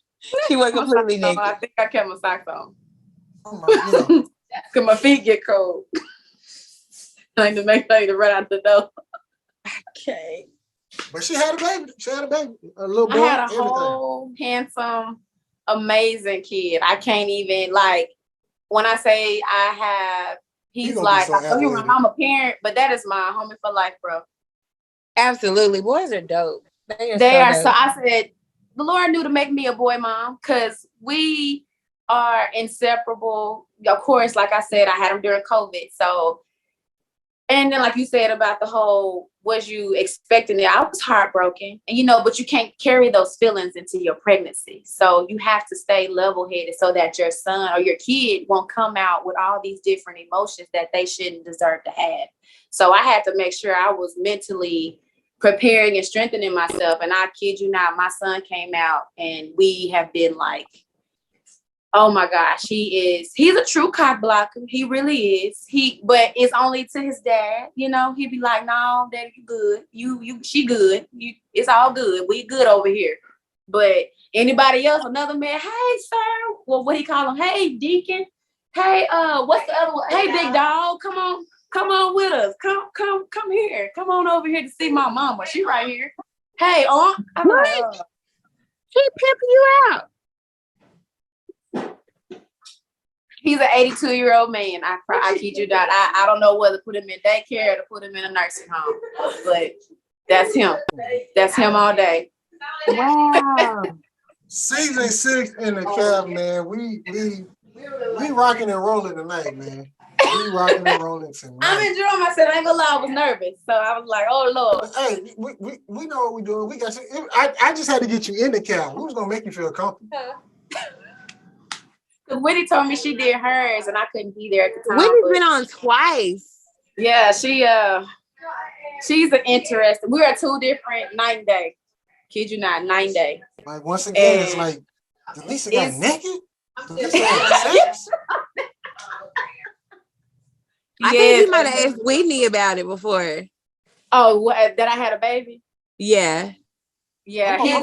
She wasn't completely I naked. think I kept my socks on. oh my, Cause my feet get cold. I need to make sure to run out the door. Okay. But she had a baby. She had a baby. A little boy. I had a everything. whole handsome, amazing kid. I can't even like when I say I have. He's gonna be like, so I told you elevated. I'm a parent, but that is my homie for life, bro. Absolutely. Boys are dope. They They so are dope. so. I said the Lord knew to make me a boy mom because we are inseparable. Of course, like I said, I had him during COVID, so. And then, like you said about the whole, was you expecting it? I was heartbroken, and but you can't carry those feelings into your pregnancy. So you have to stay level-headed so that your son or your kid won't come out with all these different emotions that they shouldn't deserve to have. So I had to make sure I was mentally preparing and strengthening myself. And I kid you not, my son came out and we have been like, oh my gosh, he's a true cock blocker. He really is. But it's only to his dad, you know. He'd be like, no, daddy, you good. She good. It's all good. We good over here. But anybody else, another man, hey, sir. Well, what he call him? Hey, Deacon. Hey, what's the other one? Hey, big dog. Come on with us. Come here. Come on over here to see my mama. She right here. Hey, Aunt. I'm like, He pimping you out. he's an 82-year-old man. I kid you not. I don't know whether to put him in daycare or to put him in a nursing home, but that's him. That's him all day. Wow. Season 6 in the cab, man. We rocking and rolling tonight, man. We rocking and rolling tonight. I'm enjoying myself. I ain't gonna lie, I was nervous. So I was like, oh Lord. Hey, we know what we're doing. We got you. I just had to get you in the cab. We was gonna make you feel comfortable. Because Whitney told me she did hers and I couldn't be there at the time. Whitney's been on twice. Yeah, she's an interesting. We are 2 different night and day. Kid you not, night and day. Like once again, it's like Delesia got naked. Delesia had sex. I think he might have asked Whitney about it before. Oh, that I had a baby? Yeah. Yeah, he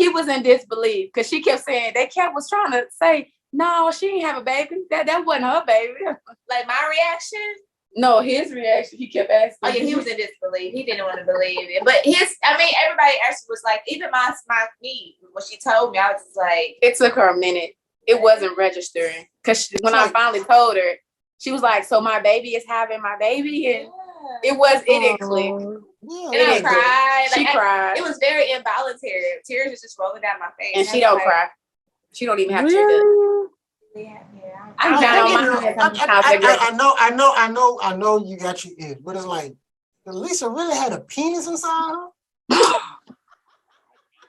was in disbelief because she kept saying was trying to say, no, she didn't have a baby. That wasn't her baby. Like my reaction? No, his reaction, he kept asking. Oh yeah, he was in disbelief. He didn't want to believe it. But everybody actually was like, even me, when she told me, I was just like, it took her a minute. It wasn't registering. Because when I finally told her, she was like, so my baby is having my baby? And it didn't click. And I cried. She cried. It was very involuntary. Tears was just rolling down my face. And she don't cry. She don't even have tears. Yeah. I'm down on my I know you got your in, but it's like Delesia really had a penis inside her.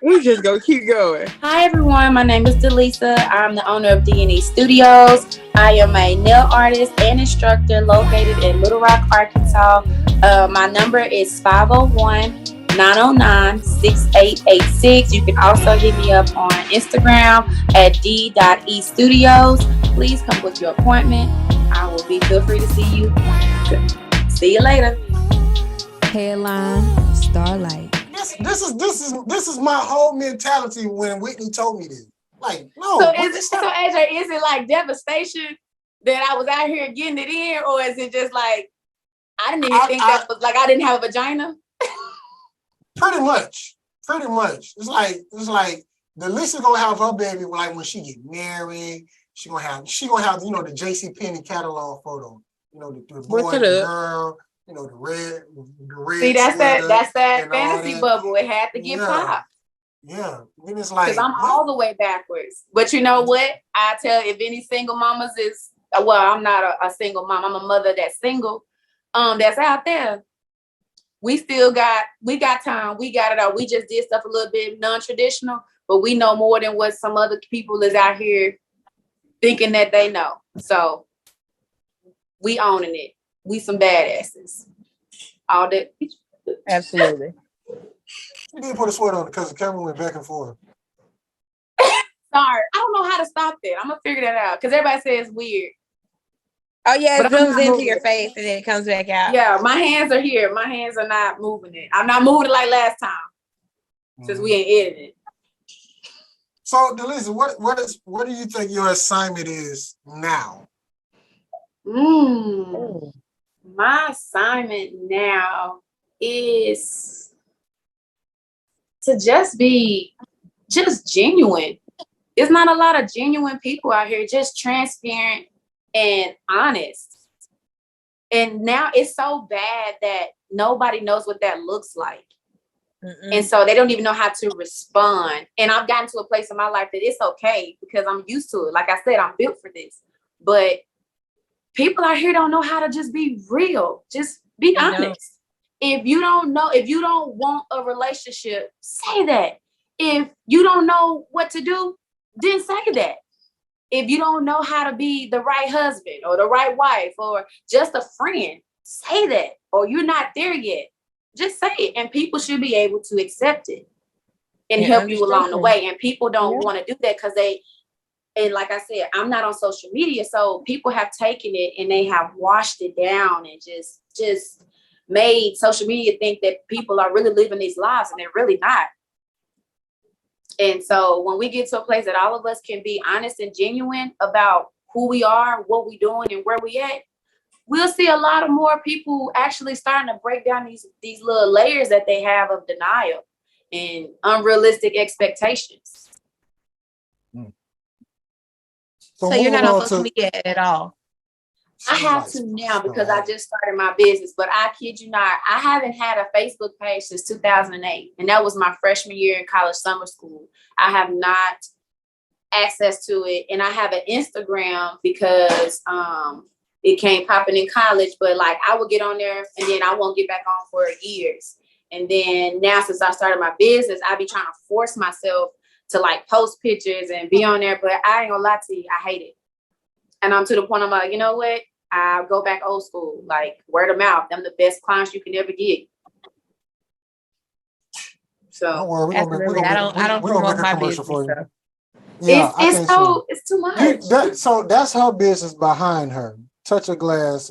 We just gonna keep going. Hi everyone, my name is Delesia. I'm the owner of D&E Studios. I am a nail artist and instructor located in Little Rock, Arkansas. My number is 501-909-6886. You can also hit me up on Instagram at D.E Studios. Please come book your appointment. I will feel free to see you. See you later. Headline Starlight. This is my whole mentality when Whitney told me this. Like, no. So AJ, is it like devastation that I was out here getting it in, or is it just like I didn't even think that was like I didn't have a vagina? Pretty much. It's like Delesia gonna have her baby like when she get married. She gonna have the JC Penney catalog photo. The boy and the girl. The red. See, that's that fantasy bubble. It had to get popped. Yeah, then it's like because I'm all the way backwards. But you know what? I tell if any single mamas is I'm not a single mom. I'm a mother that's single. That's out there. We got time. We got it out. We just did stuff a little bit non-traditional, but we know more than what some other people is out here thinking that they know. So we owning it. We some badasses. All that. Absolutely. You did put a sweat on it because the camera went back and forth. Sorry. I don't know how to stop that. I'm going to figure that out because everybody says it's weird. Oh, yeah, it but zooms into your face and then it comes back out. Yeah, my hands are here. My hands are not moving it. I'm not moving it like last time since we ain't edited it. So, Delesia, what do you think your assignment is now? My assignment now is to just be genuine. There's not a lot of genuine people out here, just transparent and honest. And now it's so bad that nobody knows what that looks like. And so they don't even know how to respond. And I've gotten to a place in my life that it's okay because I'm used to it. Like I said, I'm built for this. But people out here don't know how to just be real. Just be honest. If you don't want a relationship, say that. If you don't know what to do, then say that. If you don't know how to be the right husband or the right wife or just a friend, say that. Or you're not there yet. just say it, and people should be able to accept it and And help you along the understand. way. And people don't Yeah. want to do that because and like I said, I'm not on social media, so people have taken it and they have washed it down and just made social media think that people are really living these lives, and they're really not. And so when we get to a place that all of us can be honest and genuine about who we are, what we're doing, and where we at, we'll see a lot of more people actually starting to break down these little layers that they have of denial and unrealistic expectations. So you're not moving on on social to media at all. I have to now because I just started my business, but I kid you not, I haven't had a Facebook page since 2008, and that was my freshman year in college summer school. I have not access to it, and I have an Instagram because it came popping in college, but like I would get on there and then I won't get back on for years. And then now since I started my business, I be trying to force myself to like post pictures and be on there, but I ain't gonna lie to you, I hate it. And I'm to the point I'm like, you know what? I'll go back old school, like word of mouth. Them the best clients you can ever get. So don't worry, Absolutely. I don't we're gonna promote make a my commercial business. for you. So. Yeah, I it's can't so it's too much. so that's her business behind her. Touch of Glass,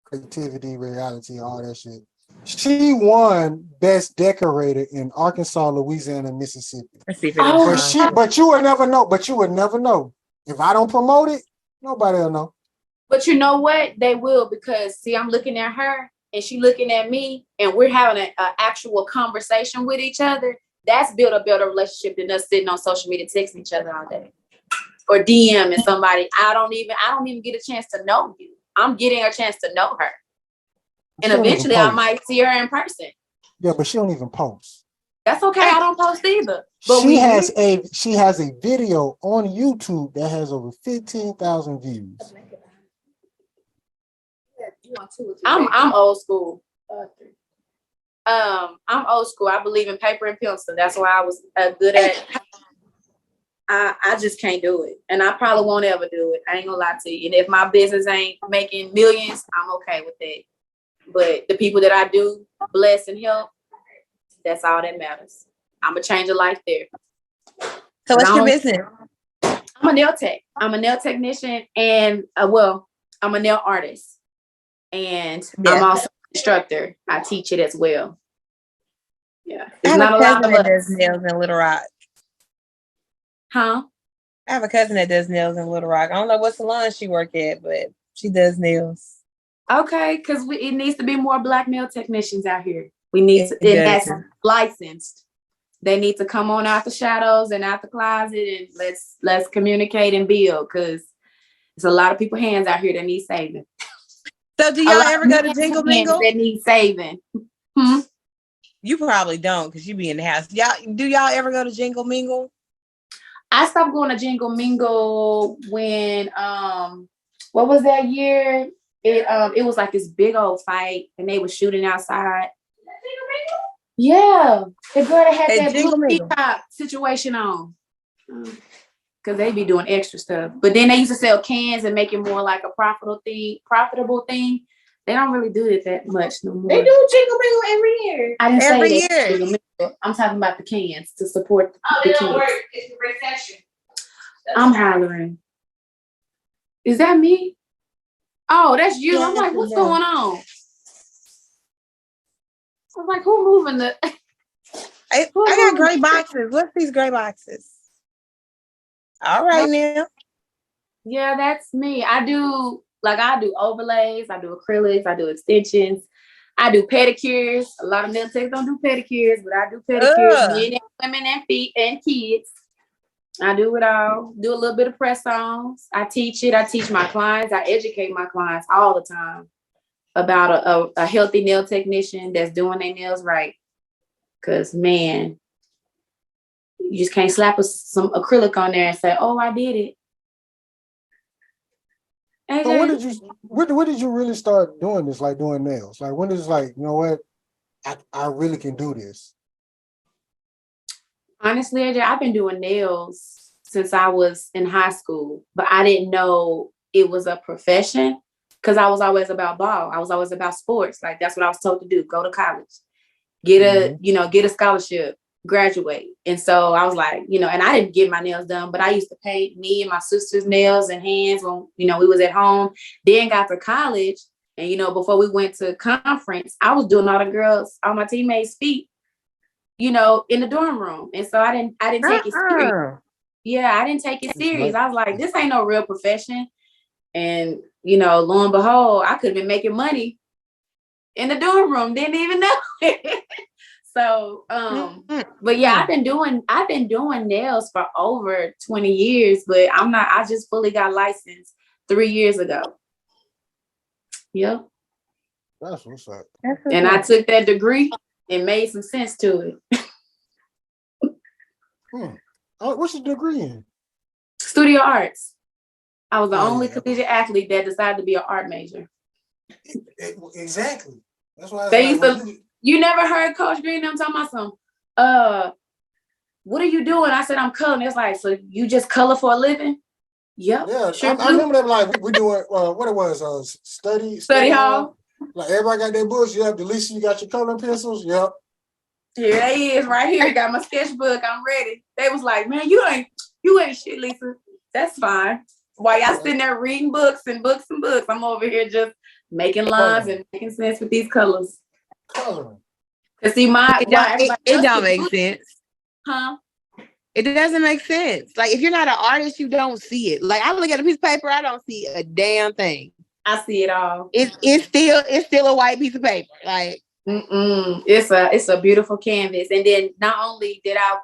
creativity, reality, all that shit. She won Best Decorator in Arkansas, Louisiana, and Mississippi. Let's see if Oh, But you would never know. But you would never know. If I don't promote it, nobody will know. but you know what? They will, because see, I'm looking at her and she looking at me, and we're having an actual conversation with each other. That's built a better relationship than us sitting on social media texting each other all day or DMing somebody. I don't even get a chance to know you. I'm getting a chance to know her, and She don't even eventually I post. might see her in person. Yeah, but she don't even post. That's okay. I don't post either. But She has a video on YouTube that has over 15,000 views. I'm old school. I'm old school. I believe in paper and pencil. That's why I was good at. I just can't do it, and I probably won't ever do it. I ain't gonna lie to you. And if my business ain't making millions, I'm okay with that. But the people that I do bless and help, that's all that matters. I'm gonna change a life there. So what's your business? I'm a nail tech. I'm a nail technician, and I'm a nail artist, and I'm also an instructor. I teach it as well. Yeah, I have not a a lot cousin of that us. does nails in Little Rock. Huh? I have a cousin that does nails in Little Rock. I don't know what salon she work at, but she does nails. Okay, because it needs to be more Black nail technicians out here. We need to, and that's licensed. They need to come on out the shadows and out the closet, and let's communicate and build, because there's a lot of people hands out here that need saving. So do y'all ever go to Jingle Mingle? That need saving. You probably don't, because you be in the house. Y'all ever go to Jingle Mingle? I stopped going to Jingle Mingle when what was that year? It was like this big old fight, and they were shooting outside. Yeah, the girl that had that blue peacock situation on, because they be doing extra stuff. But then they used to sell cans and make it more like a profitable thing. They don't really do it that much no more. They do Jingle Mingle every year. I didn't Every say that. year. I'm talking about the cans to support the They kids. don't work. It's the recession. I'm hollering. Is that me? Oh, that's you. I'm like, what's going on? I'm like, who moving the? I got gray boxes. What's these gray boxes? All right now. Yeah, that's me. I do overlays. I do acrylics. I do extensions. I do pedicures. A lot of nail techs don't do pedicures, but I do pedicures. Men and women and feet and kids. I do it all. Do a little bit of press-ons. I teach it. I teach my clients. I educate my clients all the time about a healthy nail technician that's doing their nails right. Because, man, you just can't slap some acrylic on there and say, oh, I did it. So when did you really start doing this, like doing nails? Like when is like, you know what, I really can do this? Honestly, AJ, I've been doing nails since I was in high school, but I didn't know it was a profession because I was always about ball. I was always about sports. Like that's what I was told to do. Go to college, get a scholarship, graduate. And so I was like, and I didn't get my nails done, but I used to paint me and my sister's nails and hands when, we was at home. Then got to college. And, before we went to conference, I was doing all my teammates' feet, in the dorm room. And so I didn't take it serious. Yeah, I didn't take it serious. I was like, this ain't no real profession. And, lo and behold, I could have been making money in the dorm room. Didn't even know it. So, but yeah, I've been doing nails for over 20 years, but I just fully got licensed 3 years ago. Yep. That's what's up. And I took that degree and made some sense to it. What's your degree in? Studio arts. I was the only collegiate athlete that decided to be an art major. Exactly. That's why I was like, you never heard Coach Green them talking about some, what are you doing? I said, I'm coloring. It's like, so you just color for a living? Yep. Yeah, sure I remember that. Like we doing what it was, study hall. Like everybody got their books. Yep. Delesia, you got your coloring pencils. Yep. Here they is, right here. Got my sketchbook. I'm ready. They was like, man, you ain't shit, Lisa. That's fine. While y'all sitting there reading books and books and books, I'm over here just making lines and making sense with these colors. Coloring. Cause see, it don't make sense. Huh? It doesn't make sense. Like if you're not an artist, you don't see it. Like I look at a piece of paper, I don't see a damn thing. I see it all. It's still a white piece of paper. Like it's a beautiful canvas. And then not only did I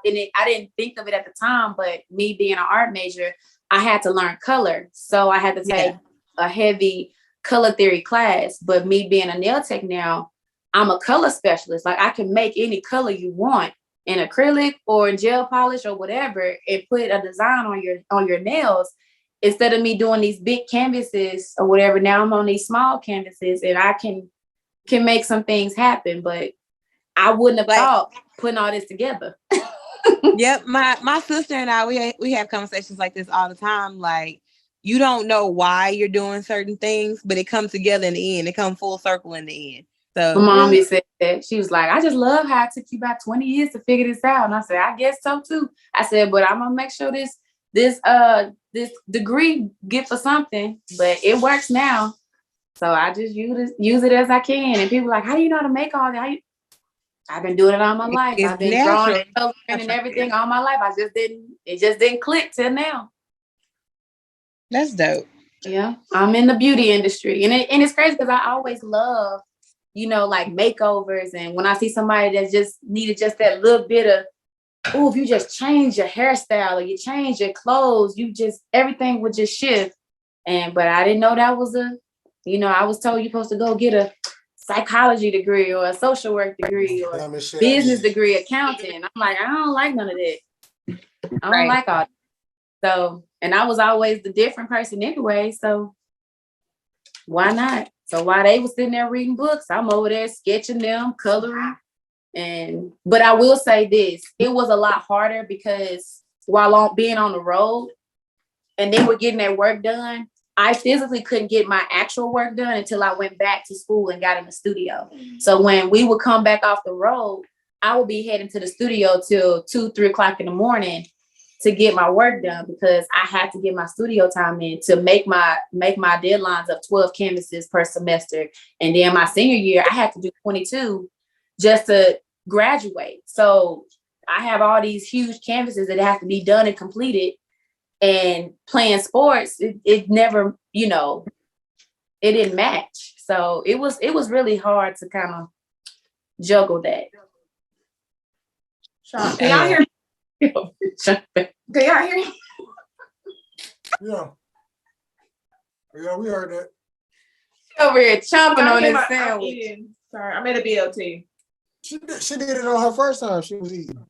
didn't think of it at the time, but me being an art major, I had to learn color. So I had to take a heavy color theory class. But me being a nail tech now, I'm a color specialist. Like I can make any color you want in acrylic or in gel polish or whatever, and put a design on your nails. Instead of me doing these big canvases or whatever, now I'm on these small canvases and I can make some things happen. But I wouldn't have thought putting all this together. Yep, my sister and I we have conversations like this all the time. Like you don't know why you're doing certain things, but it comes together in the end. It comes full circle in the end. So my mom said that. She was like, I just love how it took you about 20 years to figure this out. And I said, I guess so too. I said, but I'm gonna make sure this degree get for something, but it works now. So I just use it as I can. And people are like, how do you know how to make all that? I've been doing it all my life. I've been drawing and coloring and everything all my life. It just didn't click till now. That's dope. Yeah. I'm in the beauty industry. And it's crazy because I always love, like makeovers. And when I see somebody that just needed just that little bit of, if you just change your hairstyle or you change your clothes, everything would just shift. But I didn't know that was I was told you're supposed to go get a psychology degree or a social work degree or business degree, accounting. I'm like, I don't like none of that. I don't like all that. So, and I was always the different person anyway. So why not? So while they was sitting there reading books, I'm over there sketching them, coloring. But I will say this, it was a lot harder because while being on the road and they were getting their work done, I physically couldn't get my actual work done until I went back to school and got in the studio. So when we would come back off the road, I would be heading to the studio till 2-3 o'clock in the morning to get my work done because I had to get my studio time in to make my deadlines of 12 canvases per semester. And then my senior year, I had to do 22 just to graduate. So I have all these huge canvases that have to be done and completed. And playing sports, it never, it didn't match. So it was really hard to kind of juggle that. Can y'all hear me? Can y'all hear me? Yeah, we heard that. Over here chomping on this sandwich. Sorry, I made a BLT. She did it on her first time. She was eating.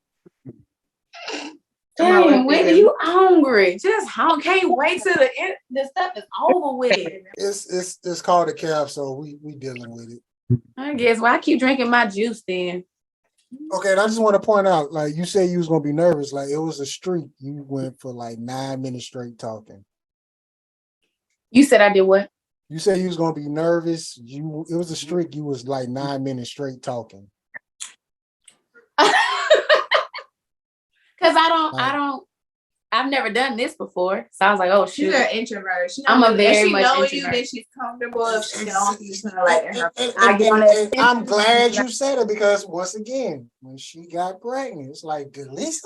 Dang, Whitney, you hungry? Just can't wait till the stuff is over with. It's called a calf, so we dealing with it. I guess. Well, I keep drinking my juice then. Okay, and I just want to point out, like you said, you was gonna be nervous. Like it was a streak. You went for like 9 minutes straight talking. You said I did what? You said you was gonna be nervous. It was a streak. You was like 9 minutes straight talking. Cause I've never done this before. So I was like, oh She's shoot. an introvert. I'm a very if she much know you, introvert. then she's comfortable. If she don't, she's kind of like, And I'm glad you said it because once again, when she got pregnant, it's like Delesia.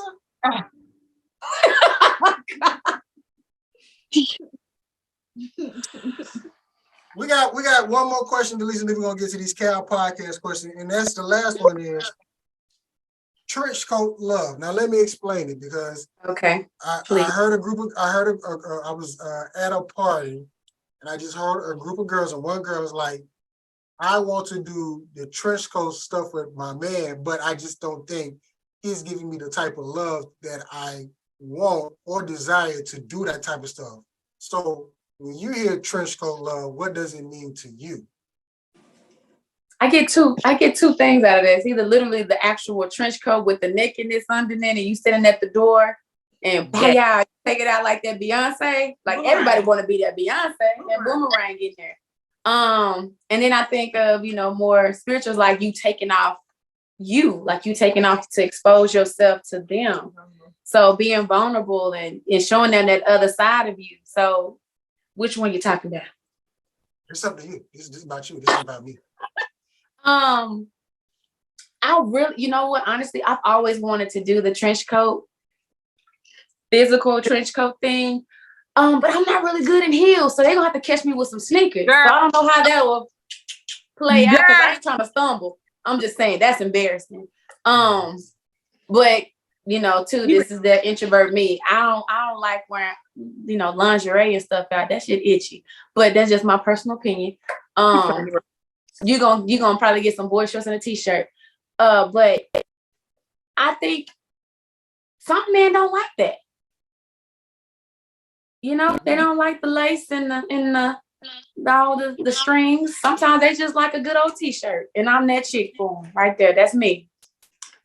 We got one more question, Delesia, and then we're gonna get to these Cal podcast questions, and that's the last one is trench coat love. Now let me explain it because Okay. I was at a party and I just heard a group of girls and one girl was like, I want to do the trench coat stuff with my man, but I just don't think he's giving me the type of love that I want or desire to do that type of stuff. So when you hear trench coat love, what does it mean to you? I get two things out of this. Either literally the actual trench coat with the nakedness underneath and you sitting at the door and booyah, take it out like that Beyonce. Like everybody want to be that Beyonce and boomerang in there. And then I think of, more spirituals like you taking off to expose yourself to them. So being vulnerable and showing them that other side of you. So which one you talking about? It's up to you. This is about you. This is about me. I really, you know what? Honestly, I've always wanted to do the trench coat, physical trench coat thing. But I'm not really good in heels, so they're gonna have to catch me with some sneakers. Girl. So I don't know how that will play out because I ain't trying to stumble. I'm just saying that's embarrassing. But this is the introvert me. I don't like wearing, lingerie and stuff out. That shit itchy. But that's just my personal opinion. You're gonna probably get some boy shorts and a t-shirt. But I think some men don't like that. They don't like the lace and all the strings. Sometimes they just like a good old t-shirt. And I'm that chick for them right there. That's me.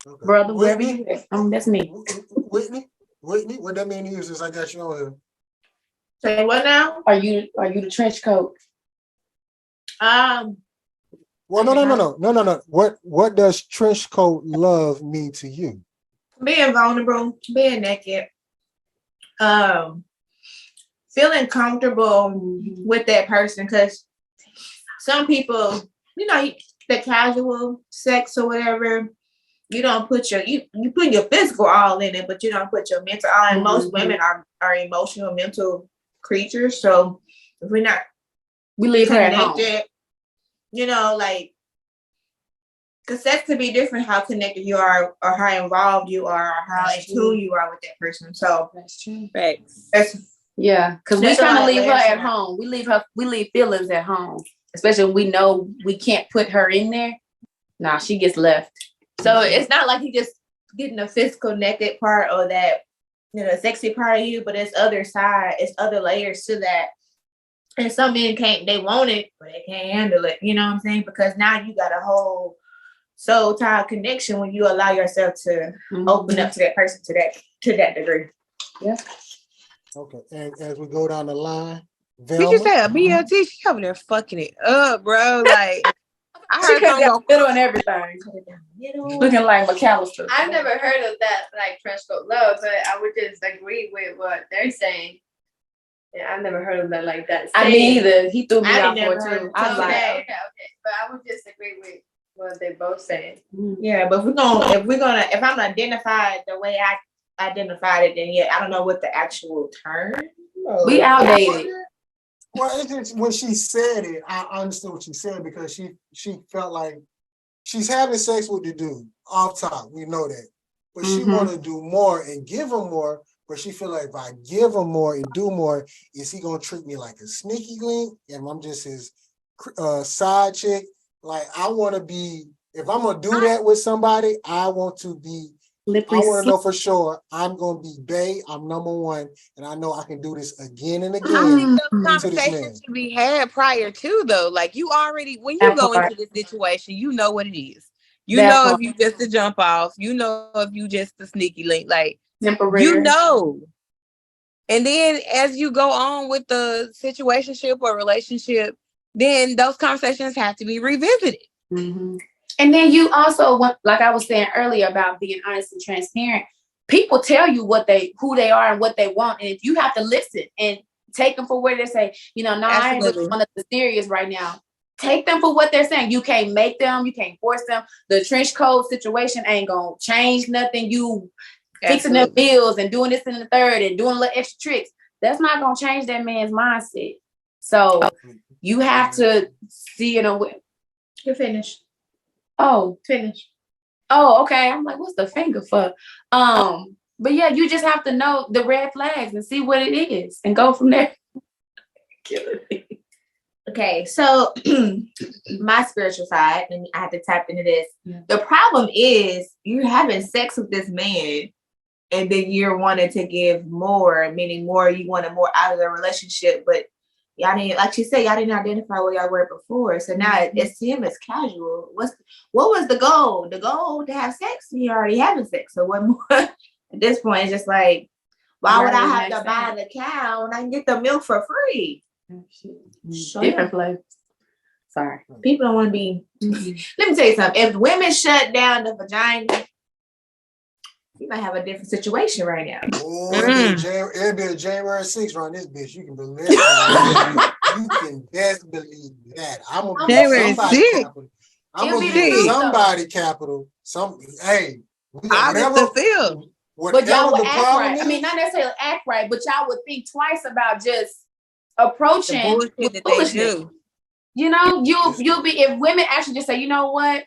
Okay. Brother, wherever you at. That's me. Whitney, what that mean to you since I got you on here? Say what now? Are you the trench coat? Well, no. What does trench coat love mean to you? Being vulnerable, being naked, feeling comfortable with that person. Because some people, the casual sex or whatever, you don't put you put your physical all in it, but you don't put your mental all in. Most women are emotional, mental creatures. So if we leave her at home. Because that's to be different how connected you are or how involved you are or how in tune you are with that person. So that's true. Facts. Because we kind of leave her at home. We leave feelings at home, especially when we know we can't put her in there. Nah, she gets left. So it's not like you just getting the physical naked part or that, sexy part of you, but it's other side, it's other layers to that. And some men they want it, but they can't handle it. You know what I'm saying? Because now you got a whole soul tie connection when you allow yourself to open up to that person to that degree. Yeah. Okay. And as we go down the line, Did you say a BLT? She over there fucking it up, bro. Like I heard her go middle and everything. Looking like McAllister. I've never heard of that, like trench coat love, but I would just agree with what they're saying. Yeah, I've never heard of that like that. I mean, either he threw me out for it too. I was okay. But I would just agree with what they're both saying. Yeah, but if I'm identified the way I identified it, then I don't know what the actual term. We outdated. Well, it's just when she said it, I understood what she said because she felt like she's having sex with the dude off top. We know that, but she want to do more and give him more. But she feel like if I give him more and do more, is he gonna treat me like a sneaky link? And I'm just his side chick. Like I want to be. If I'm gonna do that with somebody, I want to be. I want to know for sure I'm gonna be Bae. I'm number one, and I know I can do this again and again. I think those conversations should be had prior to though. Like you already, when you go into this situation, you know what it is. You know if you just a jump off. You know if you just a sneaky link. Like temporary. You know. And then as you go on with the situationship or relationship, then those conversations have to be revisited. Mm-hmm. And then you also want, like I was saying earlier about being honest and transparent. People tell you who they are and what they want, and if you have to listen and take them for what they say, no, I ain't really one of the serious right now. Take them for what they're saying. You can't make them. You can't force them. The trench coat situation ain't gonna change nothing. You fixing their bills and doing this and the third and doing little extra tricks. That's not gonna change that man's mindset. So you have to see it. You're finished. Oh, Finish. Oh, okay. I'm like, what's the finger for? But yeah, you just have to know the red flags and see what it is and go from there. Killing me. Okay, so my spiritual side, and I have to tap into this. The problem is you're having sex with this man, and then you're wanting to give more, meaning more, you wanted more out of the relationship, but y'all didn't, like she said, y'all didn't identify where y'all were before. So now it's to him, it's casual. What was the goal? The goal to have sex? You're already having sex. So what more? At this point, it's just like, why would I have to buy the cow and I can get the milk for free? Different flavors. Sorry. People don't want to be. Let me tell you something. If women shut down the vagina, you might have a different situation right now. Oh, it'll be a January 6th around this bitch. You can believe that. You can best believe that. I'm gonna be somebody capital. I'm gonna be somebody capital. Hey, whatever. But y'all would act right. I mean, not necessarily act right, but y'all would think twice about just approaching with foolishness. You'll be, if women actually just say, you know what,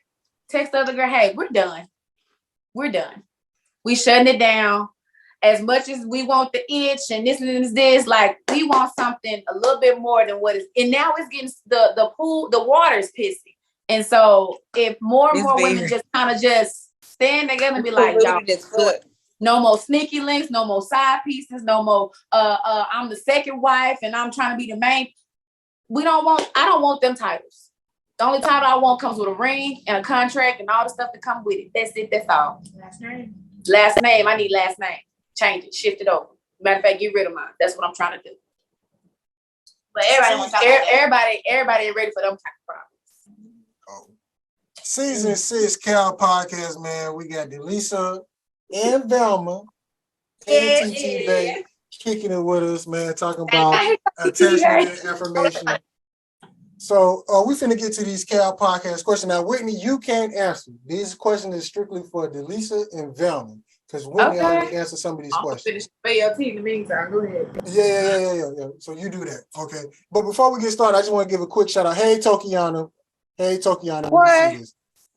text the other girl, hey, we're done. We shutting it down. As much as we want the itch and this, like we want something a little bit more than what is, and now it's getting the pool, the water's pissy. And so if more and more women just kind of just stand together and be like, y'all, no more sneaky links, no more side pieces, no more I'm the second wife and I'm trying to be the main. I don't want them titles. The only title I want comes with a ring and a contract and all the stuff that come with it. That's it, that's all. Last name, I need last name. Change it, shift it over. Matter of fact, get rid of mine. That's what I'm trying to do. But everybody ain't ready for them type of problems. Season 6 Cal Podcast, man. We got Delesia and Velma and TT Bae kicking it with us, man, talking about attachment and affirmation. So we finna get to these Cal Podcast questions. Now, Whitney, you can't answer. These questions is strictly for Delesia and Velma. Because Whitney already answered some of these questions. Finish BLT in the meantime. Go ahead. Yeah. So you do that. Okay. But before we get started, I just want to give a quick shout out. Hey, Tokiana. What?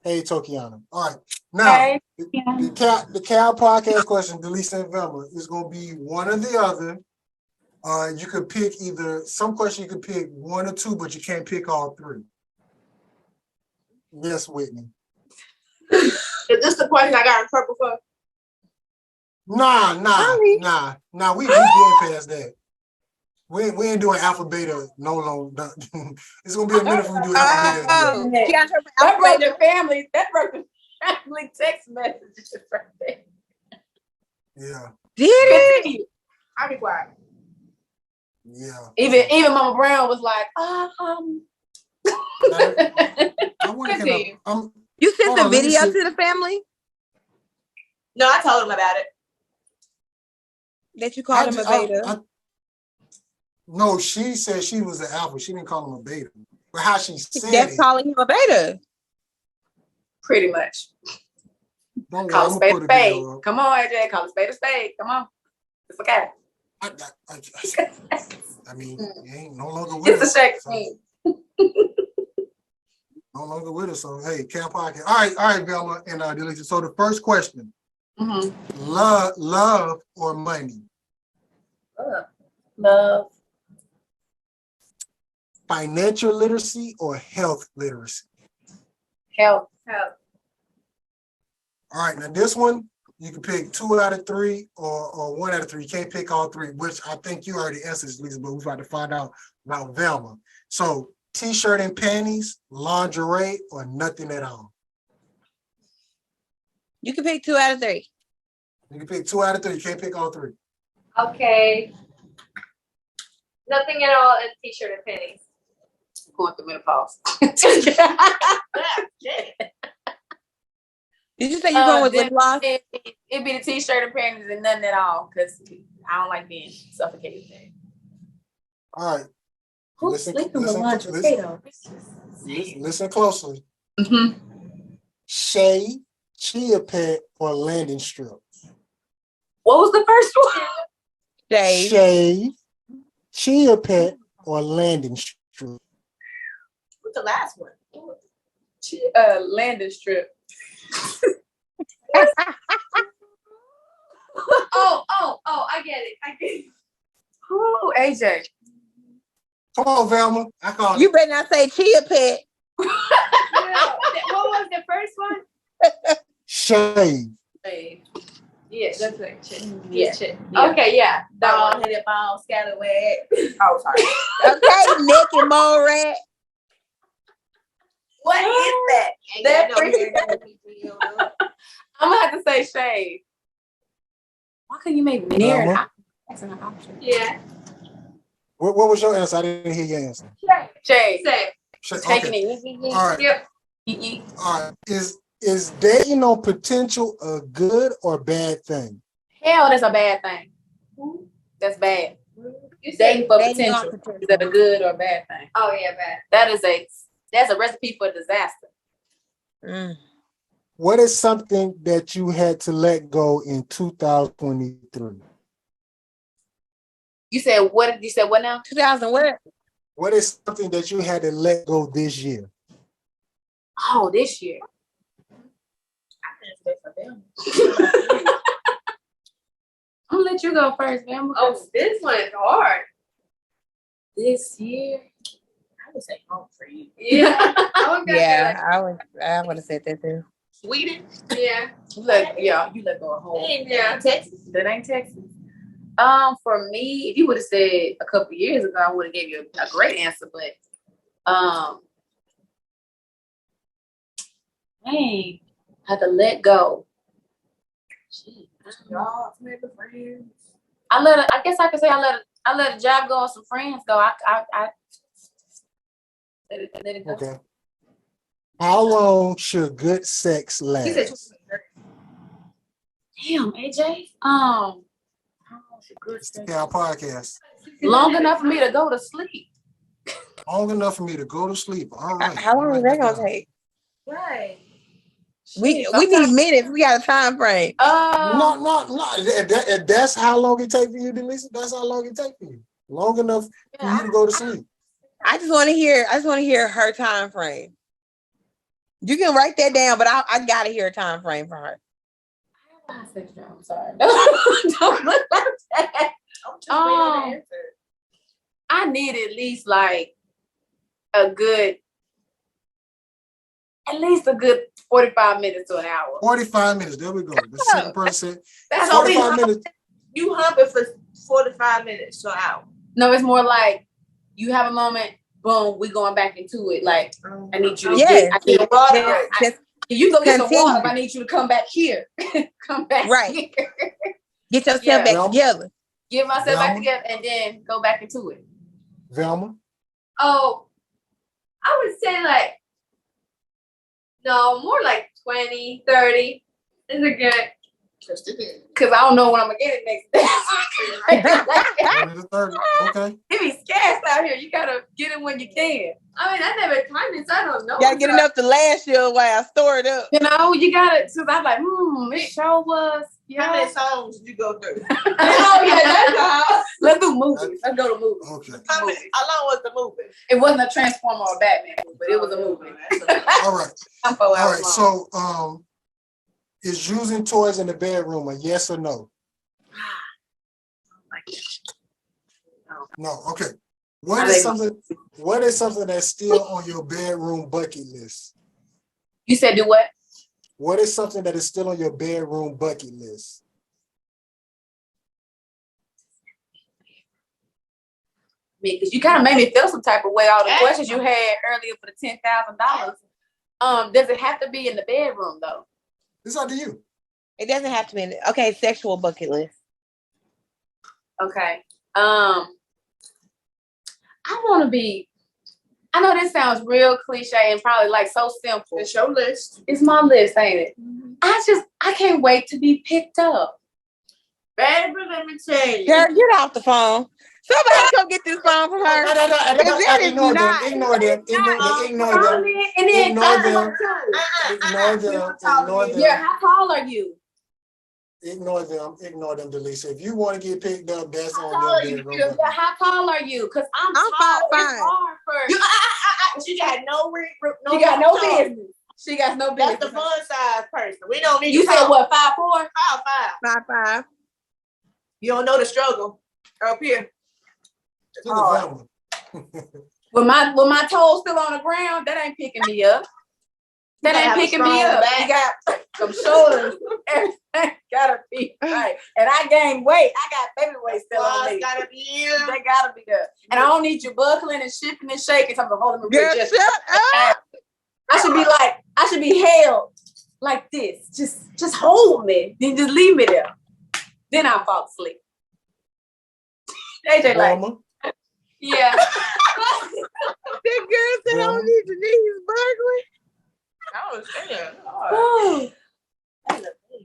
Hey, Tokiana. All right. Now, the Cal Podcast question, Delesia and Velma, is going to be one or the other. You could pick some question you could pick one or two, but you can't pick all three. Yes, Whitney. Is this the question I got in trouble for? Nah. We getting past that. We ain't doing alpha beta no longer. It's gonna be a minute before we do alpha beta. That broke the family text messages right there. Yeah. Did it? I'll be quiet. Yeah. Even Mama Brown was like, I want to. You sent the video to the family? No, I told him about it. That you called him a beta? No, she said she was an alpha. She didn't call him a beta. But how she said that's calling him a beta. Pretty much. Don't call a spade a spade. Come on, AJ. Call a spade a spade. Come on. It's okay. I mean, you ain't no longer with us. It's a shake. No longer with us. So, hey, Cal Podcast. All right, Velma and Delesia. So the first question. Love or money? Love. Financial literacy or health literacy? Health. All right, now this one, you can pick 2 out of 3 or 1 out of 3. You can't pick all 3, which I think you already answered, Lisa, but we're about to find out about Velma. So, t-shirt and panties, lingerie, or nothing at all? You can pick 2 out of 3. You can pick 2 out of 3. You can't pick all 3. Okay. Nothing at all and t-shirt and panties. going through menopause. Did you say you're going with lip gloss? It'd be the t-shirt and panties and nothing at all because I don't like being suffocated. All right. Who's sleeping with lingerie though? Listen closely. Mm-hmm. Shave, chia pet, or landing strip. What was the first one? Shave, chia pet, or landing strip. What's the last one? Landing strip. I get it. Ooh, AJ. Come on, Velma. I call You it. better not say chia pet. What was the first one? Shave. Hey. Yes, that's like shit. Yeah. Shit. Yeah. Okay, yeah. That Ball one. headed ball scallywag. Oh, sorry. Okay, Nick and Mole Rat. What is that? Ain't That got no freaking- hair, no I'm gonna have to say shade. Why couldn't you make near an Velma? option? That's an option. Yeah. What was your answer? I didn't hear your answer. Shade. Say. Taking Okay. it. All right. Yep. All right. Is dating on potential a good or bad thing? Hell, that's a bad thing. That's bad. You said. Dating for Dating on potential. potential. Is that a good or bad thing? Oh yeah, bad. That's a recipe for disaster. Mm. What is something that you had to let go in 2023? You said what? You said what now? 2000 what? What is something that you had to let go this year? Oh, this year. I'm gonna let you go first, man. Oh, this one is hard. This year. I would say home for you. Yeah. I would Yeah, I would have said that too. Sweden? Yeah. You let go of home. Yeah. Texas. That ain't Texas. For me, if you would have said a couple years ago, I would have gave you a great answer. But, dang, had to let go. Gee, Y'all, maybe friends. I guess I could say I let a job go and some friends go. I let it go. Okay. How long should good sex You said last? Damn, AJ. How long should good It's the sex- Cal Podcast. Long enough for me to go to sleep. Long enough for me to go to sleep. All right. How long is that gonna take? Right. We need minutes. We got a time frame. No. If that's how long it takes for you to listen, that's how long it takes for you. Long enough for you to go to sleep. I just want to hear her time frame. You can write that down, but I gotta hear a time frame from her. I'm sorry. Don't look like that. I'm just waiting on the answer. I need at least like a good 45 minutes to an hour. 45 minutes. There we go. The second person said That's all 45 minutes. You humping for 45 minutes to an hour. No, it's more like you have a moment, boom, we going back into it. Like I need you to Yes. I need Water. Just you go get some continue. water, but I need you to come back here. Come back Right. here. get yourself Yeah. back Well, together. Get myself back Velma? together and then go back into it. Velma. Oh, I would say like, no, more like 20, 30. These are good. Cause I don't know when I'm gonna get it next day. 20 to 30. Okay. It be scarce out here. You gotta get it when you can. I mean, I never timed it, so I don't know. Gotta get enough to last you a while. Store it up. You know, you gotta. So I'm like, it sure was. How many songs did you go through? Oh, yeah, that's all. Let's do movies. Let's go to movies. Okay. How long was the movie? It wasn't a Transformer or a Batman movie, but it was a movie. All right. I'm 4 All hours right. long. So is using toys in the bedroom a yes or no? No. Okay. What is something that's still on your bedroom bucket list? You said do what? What is something that is still on your bedroom bucket list? Because you kind of made me feel some type of way. All the questions you had earlier for the $10,000. Does it have to be in the bedroom though? It's up to you. It doesn't have to be. Okay, sexual bucket list. Okay. I I know this sounds real cliche and probably like so simple. It's your list. It's my list, ain't it? I can't wait to be picked up. Baby, let me tell you. Girl, get off the phone. Somebody come get this phone from her. Ignore them. Ignore them. And then Ignore them. Yeah, how tall are you? Ignore them, Delesia. If you want to get picked up, that's How on tall are them. you? Yeah, how tall are you? Because I'm tall. 5'5". It's hard for She got no She got no talk. business. She got no business. That's the fun size person. We don't need You to said talk. what, 5'4"? 5'5". 5'5". You don't know the struggle up here. To the family. With my toes still on the ground, that ain't picking me up. That ain't picking me up. Back. You got some shoulders. Everything gotta be right. And I gained weight. I got baby weight still on me. Gotta be in. They gotta be there. And I don't need you buckling and shifting and shaking. So I'm holding me. Girl, Just, shut up. I should be held like this. Just hold me. Then just leave me there. Then I fall asleep. AJ like, Mama. yeah. That girl said I don't need your knees buckling. I understand.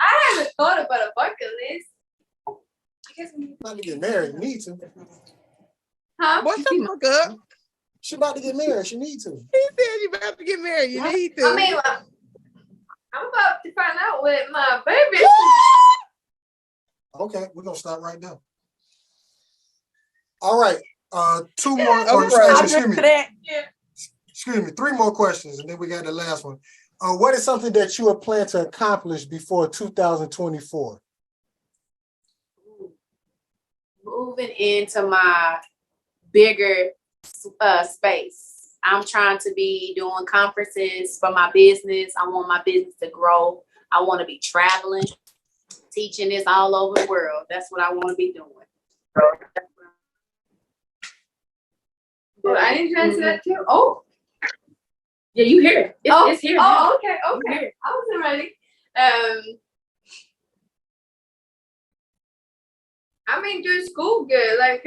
I haven't thought about a bucket list. About to get married. You need to. Huh? What's the fuck up? She about to get married. She need to. He said you about to get married. You need to. I mean, I'm about to find out with my baby. Okay, we're gonna stop right now. All right. Two more. Excuse me. 3 more questions, and then we got the last one. What is something that you have planned to accomplish before 2024? Moving into my bigger space. I'm trying to be doing conferences for my business. I want my business to grow. I want to be traveling, teaching this all over the world. That's what I want to be doing. Oh, I didn't answer that too. Oh, Yeah, you hear it. It's here now. Oh, okay. I wasn't ready. I mean, do school good. Like,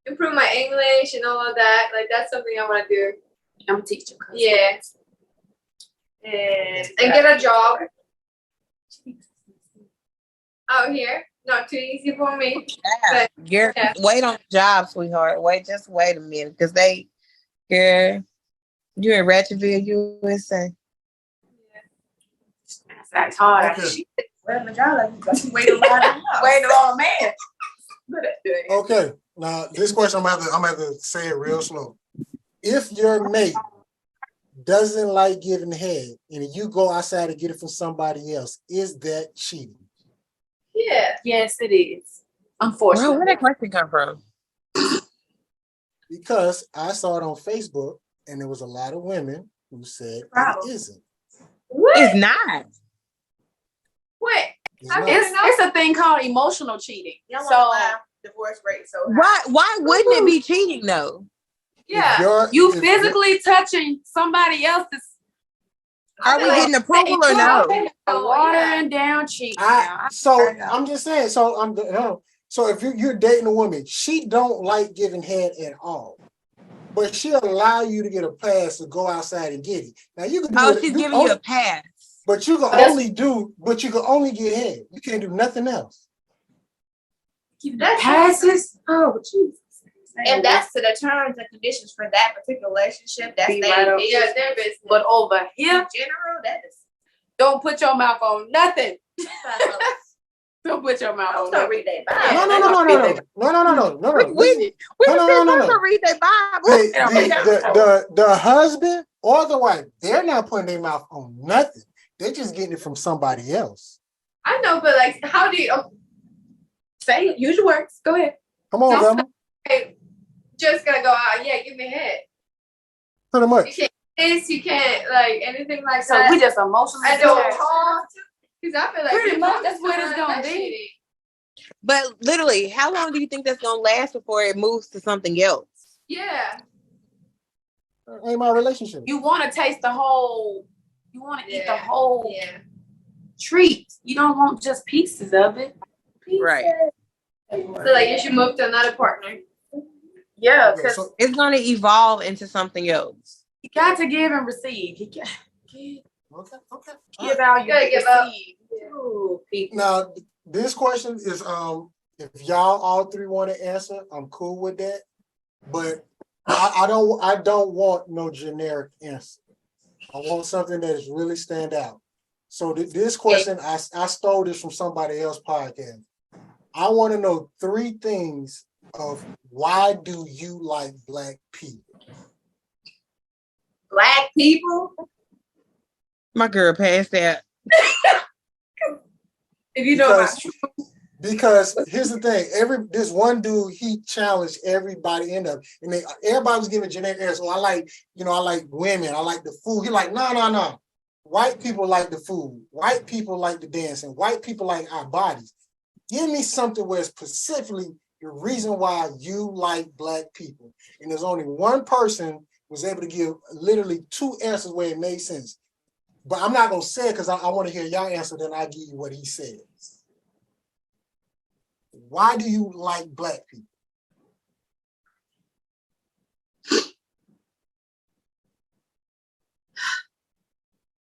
improve my English and all of that. Like, that's something I want to do. I'm a teacher. Yeah. And get a job out here. Not too easy for me. Yeah. Girl, Yeah. wait on the job, sweetheart. Wait a minute. Because girl, you in Ratchetville, USA. That's hard. Okay. She waiting on a man. Okay. Now this question I'm gonna have to say it real slow. If your mate doesn't like giving head and you go outside to get it from somebody else, is that cheating? Yeah. Yes, it is. Unfortunately. Where did that question come from? Because I saw it on Facebook and there was a lot of women who said Problem. it isn't. What? It's not. What? It's I not. didn't know. It's a thing called emotional cheating. Y'all So want to laugh. Divorce rate so high. Why wouldn't it be cheating though? Yeah. you physically touching somebody else's. Are we getting approval or no? Watering down cheeks. I'm just saying. So if you're dating a woman, she don't like giving head at all, but she'll allow you to get a pass to go outside and get it. Now you can do She's giving you a pass. but you can only get head. You can't do nothing else. That's Passes. Oh, Jesus. If that's to the terms and conditions for that particular relationship, that's Be right on. yeah, their business. But over in here, general, that is. don't put your mouth on nothing. Don't put your mouth on Don't nothing. read that. No. We supposed to read their Bible. The husband or the wife, they're not putting their mouth on nothing. They're just getting it from somebody else. I know, but like, how do you Say it. Use your words. Go ahead. Come on, Velma. just gonna go out? Yeah, give me head. Pretty You much. can't this. You can't like anything like So that. we just emotionally. I don't talk because I feel like Pretty much, that's that's what it's gonna be. cheating. But literally, how long do you think that's gonna last before it moves to something else? Yeah. Ain't my relationship. You want to taste the whole. You want to eat the whole Yeah. treat. You don't want just pieces of it. Right. So like, you should move to another partner. Yeah, Okay, because so It's gonna evolve into something else. you got to give and receive. You got give, okay. All give right. out, you Gotta get give up. receive. Ooh, people. Now, this question is if y'all all three want to answer, I'm cool with that. But I don't want no generic answer. I want something that is really stand out. So this question, I stole this from somebody else's podcast. I want to know 3 things of why do you like Black people? Black people. My girl passed that. If you know my Because here's the thing, this one dude, he challenged everybody in them, and everybody was giving generic answers. So I like women, I like the food. He like, no. White people like the food, white people like the dancing, white people like our bodies. Give me something where specifically the reason why you like Black people. And there's only one person was able to give literally 2 answers where it made sense. But I'm not gonna say it because I want to hear y'all answer, then I give you what he said. Why do you like Black people?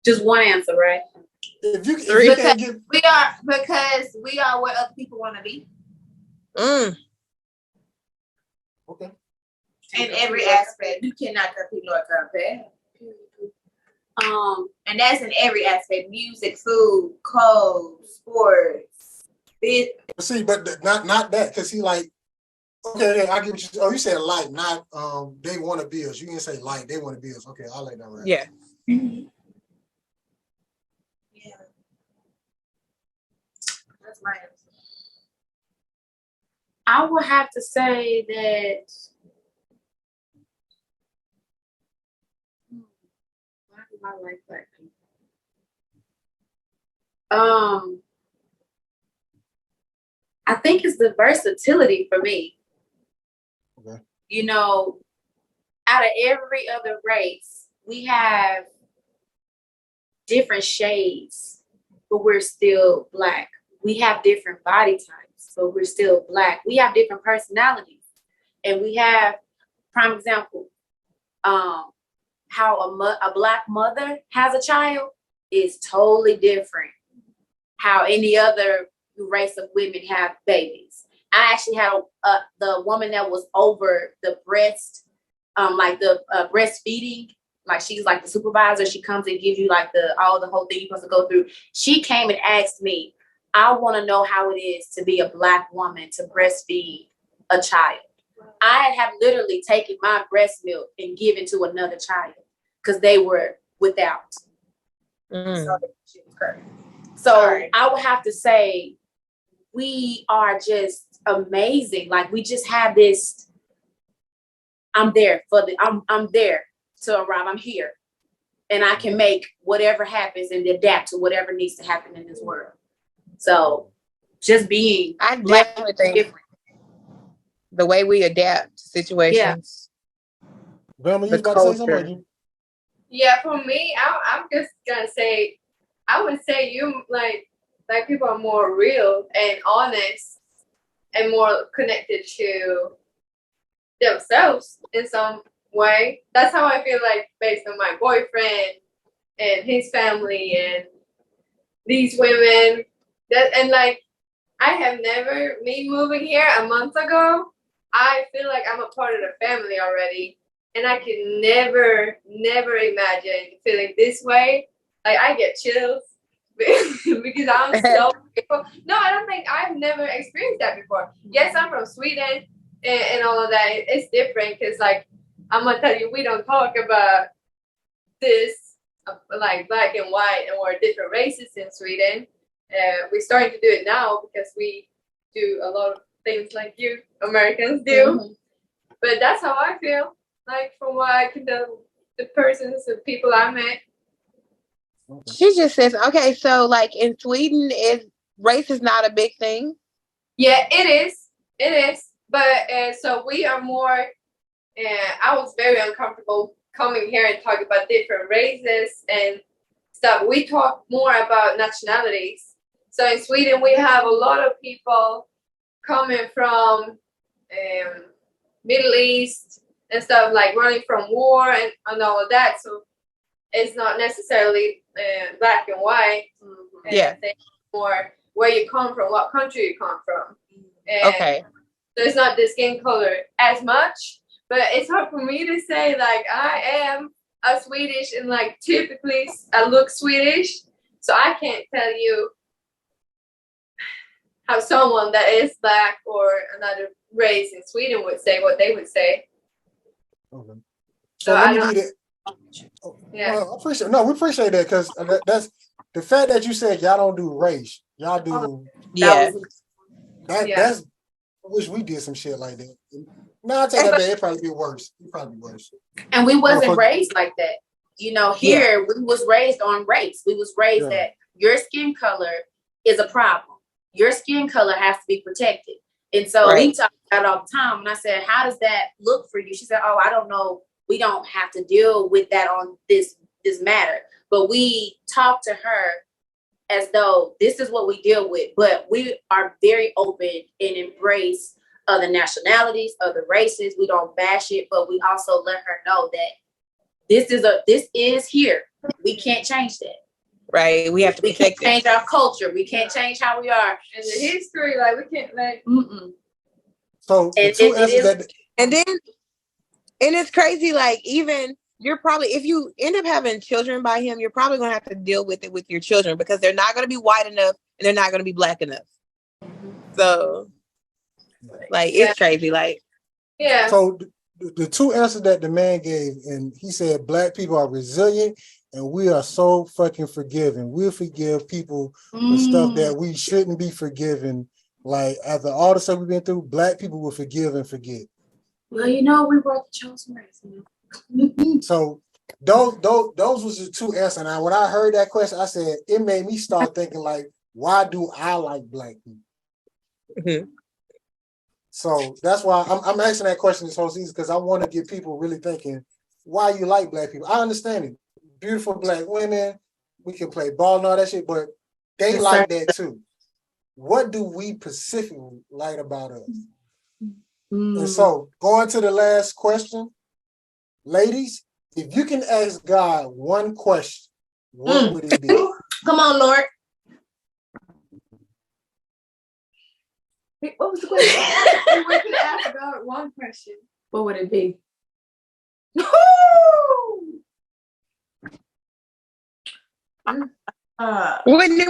just one answer, right? If you can't give, Because we are where other people want to be okay. in every aspect. You cannot compete nor compare. And that's in every aspect: music, food, clothes, sports. See, but not that, because he like, okay, I get what you. Oh, you said like, not they want to be us. You didn't say like they want to be us. Okay, I like that right. Yeah. Yeah, that's my answer. I would have to say that. Why do I like Black people? I think it's the versatility for me. Okay. You know, out of every other race, we have different shades, but we're still Black. We have different body types, but we're still Black. We have different personalities. And we have, prime example, how a Black mother has a child is totally different how any other race of women have babies. I actually had the woman that was over the breast, like the breastfeeding, like she's like the supervisor. She comes and gives you like the whole thing you're supposed to go through. She came and asked me, I want to know how it is to be a Black woman to breastfeed a child. I have literally taken my breast milk and given to another child because they were without. So I would have to say we are just amazing. Like we just have this. I'm there to arrive. I'm here, and I can make whatever happens and adapt to whatever needs to happen in this world. So just being I Black definitely think different. the way we adapt to situations. Velma, you The was about to say culture. something? Yeah, for me, I'm just gonna say, I would say you like people are more real and honest and more connected to themselves in some way. That's how I feel like based on my boyfriend and his family and these women. And like I have never, me moving here a month ago, I feel like I'm a part of the family already. And I can never imagine feeling this way. Like I get chills because I'm so grateful. No, I don't think I've never experienced that before. Yes, I'm from Sweden and all of that. It's different because like I'm gonna tell you, we don't talk about this like black and white or different races in Sweden. We're starting to do it now because we do a lot of things like you Americans do. Mm-hmm. But that's how I feel. Like from what I can tell, the persons and people I met. She just says, okay, so like in Sweden, race is not a big thing. Yeah, it is. It is. But so we are more. I was very uncomfortable coming here and talking about different races and stuff. We talk more about nationalities. So in Sweden, we have a lot of people coming from Middle East and stuff, like running from war and all of that. So it's not necessarily black and white. Yeah. Or where you come from, what country you come from. And Okay. so it's not the skin color as much, but it's hard for me to say, like, I am a Swedish and, like, typically I look Swedish. So I can't tell you how someone that is black or another race in Sweden would say what they would say. Okay. So let I me don't- read it. Yeah. Well, we appreciate that because that's the fact that you said y'all don't do race. Y'all do Yeah. that's I wish we did some shit like that. No, I take that back. It'd probably be worse. It'd probably be worse. And we wasn't Motherfucker. raised like that. You know, here we was raised on race. We was raised that your skin color is a problem. Your skin color has to be protected. And so we talk about it all the time. And I said, how does that look for you? She said, oh, I don't know. We don't have to deal with that on this matter. But we talk to her as though this is what we deal with. But we are very open and embrace other nationalities, other races. We don't bash it, but we also let her know that this is here. We can't change that. Right. We have to protect it. We can't change our culture. We can't change how we are. And the history, like, we can't, like. So the two answers that and it's crazy, like, even you're probably, if you end up having children by him, you're probably going to have to deal with it with your children because they're not going to be white enough and they're not going to be black enough. So, like, it's crazy. Like, yeah. So the two answers that the man gave, and he said, black people are resilient and we are so fucking forgiving. We'll forgive people for stuff that we shouldn't be forgiven. Like, after all the stuff we've been through, black people will forgive and forget. Well, you know, we were the chosen race. So those was the two answers. And when I heard that question, I said, it made me start thinking, like, why do I like black people? So that's why I'm asking that question this whole season, because I want to get people really thinking why you like black people. I understand it. Beautiful black women, we can play ball and all that shit, but they like that too. What do we specifically like about us? And so going to the last question, ladies, if you can ask God one question, what would it be? Come on, Lord. What was the question? We could ask God one question. What would it be?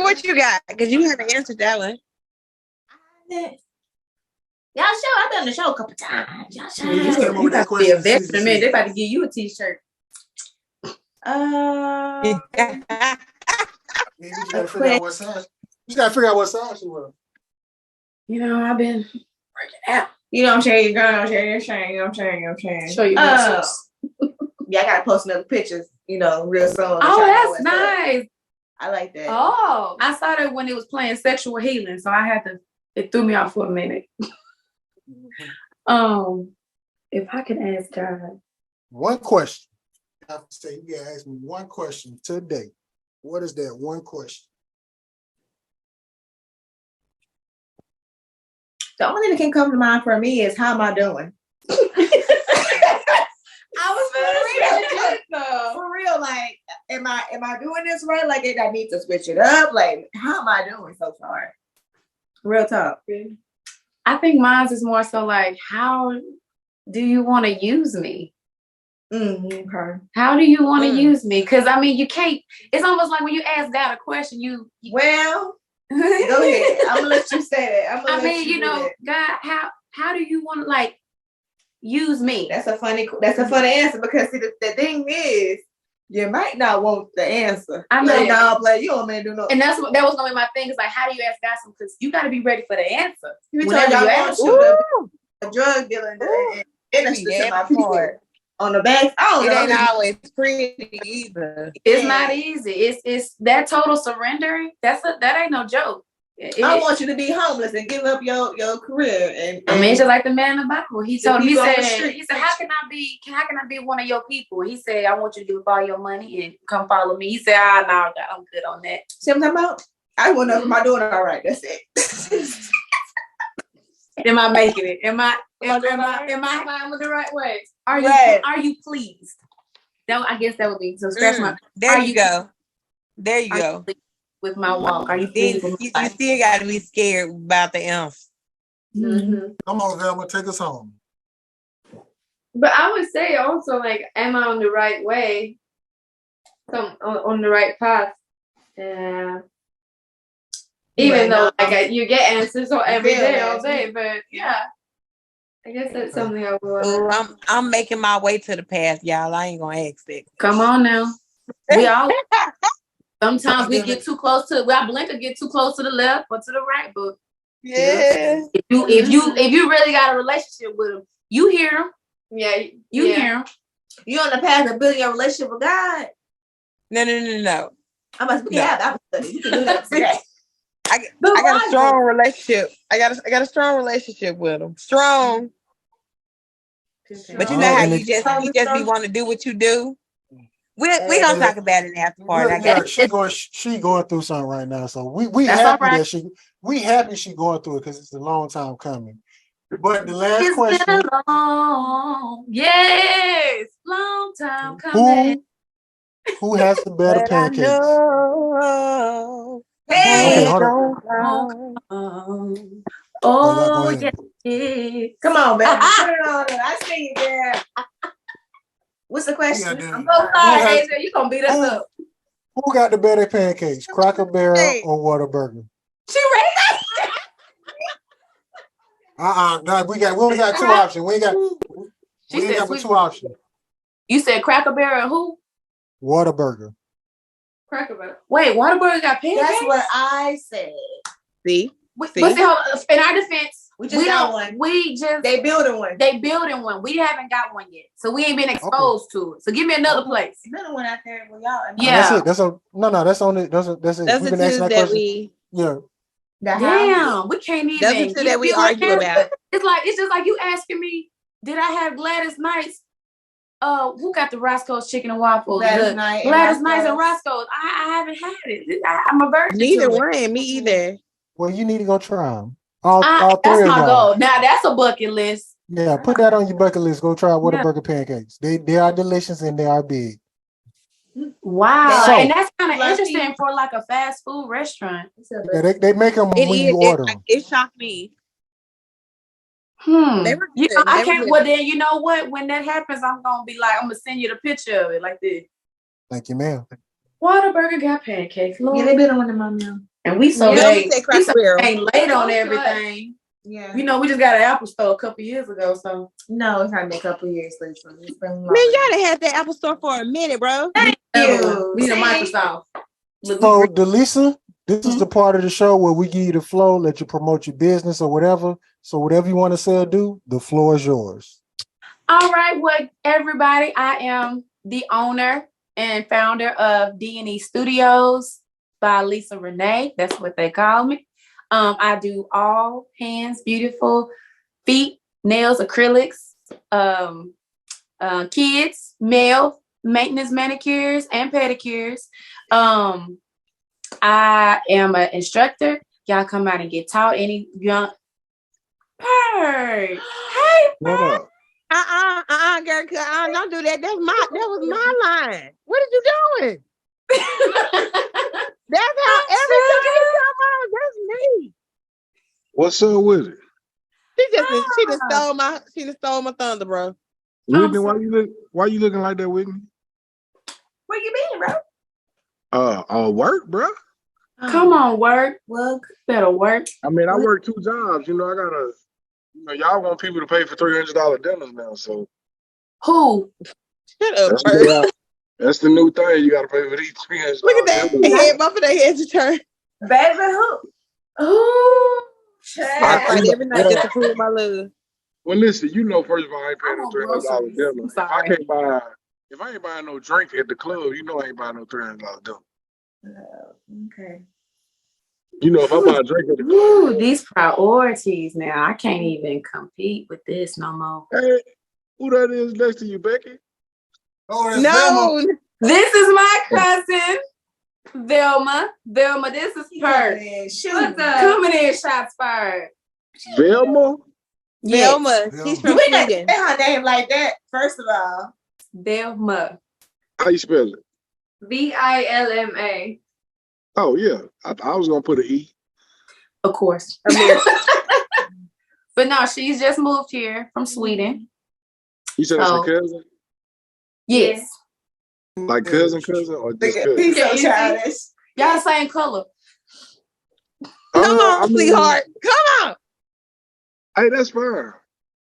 what you got? Because you haven't answered that one. Y'all show, I've done the show a couple times. Y'all show. You came up with that Be a question. vet in a minute. They're about to give you a t-shirt. You just gotta figure out what size. You gotta figure out what size you were. You know, I've been working out. You know what I'm saying? You're going, I'm saying. Show you muscles. Yeah, I gotta post another pictures, you know, real soon. Oh, that's nice. I like that. Oh. I saw that when it was playing sexual healing, so I had to. It threw me off for a minute. If I could ask God one question, I have to say, you gotta ask me one question today. What is that one question? The only thing that can come to mind for me is how am I doing? I was for real. Like, am I doing this right? Like, I need to switch it up. Like, how am I doing so far? Real talk. I think mine is more so like, how do you want to use me? Okay. How do you want to use me? Because I mean, you can't. It's almost like when you ask God a question, you well, go ahead. I'm gonna let you say that. I mean, you know, God, how do you want to like use me? That's a funny answer because see, the thing is, you might not want the answer. I know. Like, no, play. You don't man do no. And that was gonna be my thing. Is like, how do you ask God something? Because you got to be ready for the answer. You Whenever y'all you want ask you a drug dealer and innocent to my part on the back. It ain't always pretty either. It's not easy. It's that total surrendering. That ain't no joke. I want you to be homeless and give up your career. And I mean, it's just like the man in the Bible. He told him, he said, how can I be one of your people? He said, I want you to give up all your money and come follow me. He said, no, God, I'm good on that. See what I'm talking about? I want to know if I'm doing it all right. That's it. Am I making it? Am I Am I the right way? Right. Are you pleased? That I guess that would be so. Scratch my. There you go. There you Are you go. pleased with my walk? Are you Then pleased with you my life? still got to be scared about the imp. Mm-hmm. Come on, Velma, take us home. But I would say also, like, am I on the right way? On the right path? Yeah. Even though you get answers every day, all day, but yeah, I guess that's something I will. Oh, I'm making my way to the path, y'all. I ain't gonna ask that. Come on now. We all sometimes we get too close to. Well, Blinker get too close to the left or to the right, but yeah. If you really got a relationship with him, you hear him. Yeah, you hear him. You on the path of building your relationship with God? No. I must be have Bible study. You can do that today. I got a strong relationship. I got a strong relationship with him. Strong. But you know how you just be wanting to do what you do. We gonna talk about it after party. She going through something right now, so we That's happy right. that we happy she going through it because it's a long time coming. But the last It's question: been a long time coming. Who has the better But pancakes? I know. Okay, hold on. Oh, yeah. yeah. Come on, baby. Put it on. I see you there. What's the question? Yeah, I'm so sorry, Asia. You gonna beat us up. Who got the better pancakes? Cracker Barrel or Whataburger? She ready? No, we only got two options. We ain't got but two options. You said Cracker Barrel and who? Whataburger. Cracker Barrel. Wait, Whataburger got pancakes? That's what I said. See? But see, in our defense, we got one. They building one. They building one. We haven't got one yet, so we ain't been exposed to it. So give me another place. Another one out there with y'all. Yeah, that's it. That's only. That's it. Those We've are been asking two that that question. we. Damn, we can't even. Those are two that we argue about. It's just like you asking me, did I have Gladys Knights? Who got the Roscoe's chicken and waffles? Gladys Knights and Roscoe's. I haven't had it. I'm a virgin. Neither one. Me either. Well, you need to go try them. All that's three of my y'all. goal. Now that's a bucket list. Yeah, put that on your bucket list. Go try Whataburger pancakes. They are delicious and they are big. Wow, So, and that's kind of interesting for like a fast food restaurant. Yeah, they make them when you order them. It shocked me. They were good. I can't. Well, then you know what? When that happens, I'm gonna be like, I'm gonna send you the picture of it like this. Thank you, ma'am. Whataburger got pancakes. Lord. Yeah, they been on the mom now. And we so late. Ain't late on Good. everything. Yeah. You know, we just got an Apple Store a couple years ago, so. No, it's not been a couple years late. So it's been Man, y'all done had that Apple Store for a minute, bro. Thank you. We need a Microsoft. So, Delesia, this is the part of the show where we give you the flow, let you promote your business or whatever. So whatever you want to say or do, the floor is yours. All right, well, everybody, I am the owner and founder of D&E Studios by Lisa Renee. That's what they call me. I do all hands, beautiful, feet, nails, acrylics, kids, male, maintenance manicures and pedicures. I am an instructor. Y'all come out and get taught. Any young Hey, What up? Girl, don't do that. That was my line. What are you doing? That's how every time you come on, that's me. What's up with it? She just stole my thunder, bro. Whitney, why you looking like that, Whitney? Where you been, bro? Work, bro. Come on, work. Better work. I mean, I work 2 jobs. You know, I gotta. You know, y'all want people to pay for $300 dinners now, so. Who? Shut up, that's the new thing. You gotta pay for these $300. Look at that head, bumping their head to turn. Baby, who? Ooh. Right, every night just to prove my love. Well, listen, you know, first of all, I ain't paying no $300 dinner. If I ain't buying no drink at the club, you know I ain't buying no $300 dinner. Okay. You know, if I buy a drink at the club. Ooh, these priorities now. I can't even compete with this no more. Hey, who that is next to you, Becky? Oh, that's No. Velma. This is my cousin, Velma. Velma, this is her. Shoot. Coming in shots fired. Velma? Yes. Velma. She's from You ain't got to Sweden. say her name like that, first of all. Velma. How you spell it? Vilma. Oh yeah, I was gonna put an E. Of course. But no, she's just moved here from Sweden. You said it's So- your cousin? Yes. Like cousin, or just cousin? He's so Can you see? childish. Y'all the same color. Come on, I mean, sweetheart. Come on. Hey, that's fine.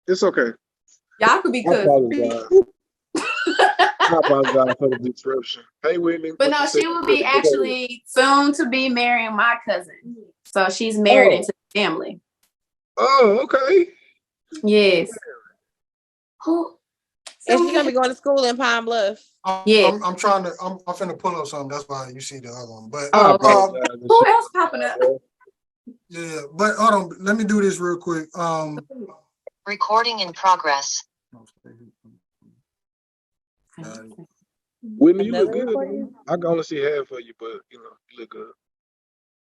It's okay. Y'all could be I cousins. apologize. I apologize for the disruption. Hey, Whitney. But no, she will be actually soon to be marrying my cousin. So she's married into the family. Oh, okay. Yes. Who? And she's gonna be going to school in Pine Bluff. Yeah. I'm finna pull up something. That's why you see the other one. But I Oh, apologize. Who else popping up? yeah, but hold on. Let me do this real quick. Recording in progress. Whitney, you look Another good. recording? I can only see half of you, but you look good.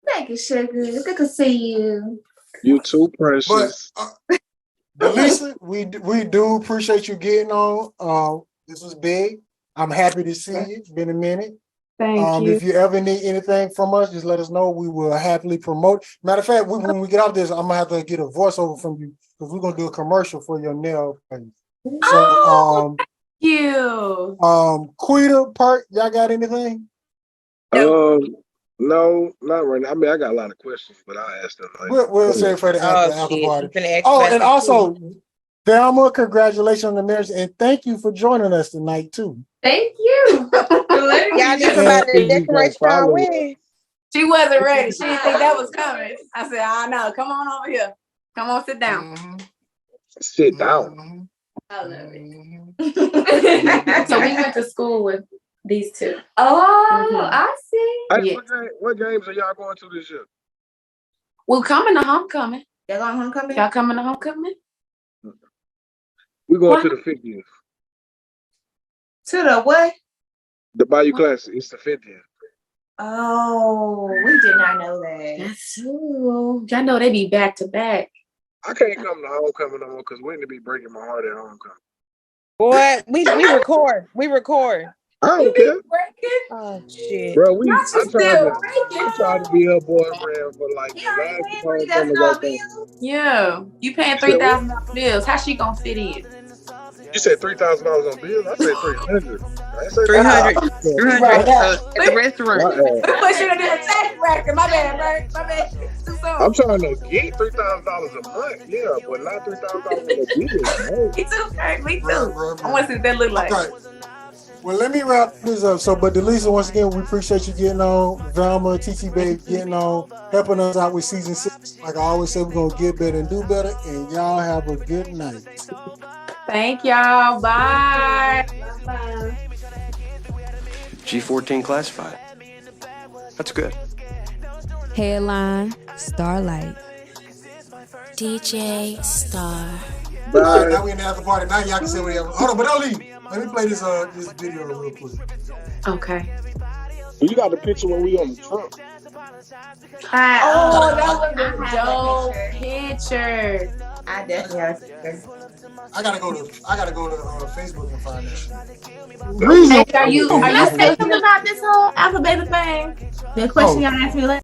Thank you, sugar. Good to see you. You too but precious. Delesia, we do appreciate you getting on. This was big. I'm happy to see you. It's been a minute. Thank you. If you ever need anything from us, just let us know. We will happily promote. Matter of fact, when we get off this, I'm gonna have to get a voiceover from you because we're gonna do a commercial for your nail place. So, You. Quita, Park, y'all got anything? No, not right now. I mean, I got a lot of questions, but I'll ask them later. We'll say for the after shit. party. You finna ask Oh, about and the also, Velma, congratulations on the marriage, and thank you for joining us tonight too. Thank you. Y'all need somebody to decorate y'all wedding. She wasn't ready. She didn't think that was coming. I said, I know. Come on over here. Come on, sit down. Sit down. I love it. So we went to school with these two. Oh, Mhm. I see. Hey, Yes. what games are y'all going to this year? We're coming to homecoming. Y'all going homecoming? Y'all coming to homecoming? We're going What? to the 50th. To the what? The Bayou Classic. It's the 50th. Oh, we did not know that. That's true. Y'all know they be back to back. I can't come to homecoming no more because Whitney be breaking my heart at homecoming. Boy, we record. We record. I don't care, Oh shit. bro. Not you still breaking. I tried to be her boyfriend for like the last homecoming right there. Yeah. You paying $3,000 bills. How she gonna fit in? You said $3,000 on bills. I said 300. I said 300. 300. 300 at the restaurant. But you done did a tax bracket. My bad, Bert. My bad. Too soon. I'm trying to get $3,000 a month, yeah, but not $3,000 on the bills. No. Me too, Kurt. Me too. Right. I want to see what that look like. Okay. Well, let me wrap this up. So, but Delesia, once again, we appreciate you getting on. Velma, TT Bae getting on, helping us out with season 6. Like I always say, we're gonna get better and do better. And y'all have a good night. Thank y'all. Bye. G14 classified. That's good. Headline, Starlight. DJ Star. All right, now we in the after party. Now y'all can say whatever. Hold on, but don't leave. Let me play this video real quick. Okay. You got the picture when we on the truck. Oh, that was a dope picture. I definitely have a I gotta go to Facebook and find this shit. Hey, are you saying something about this whole alphabet thing? The question y'all asked me last.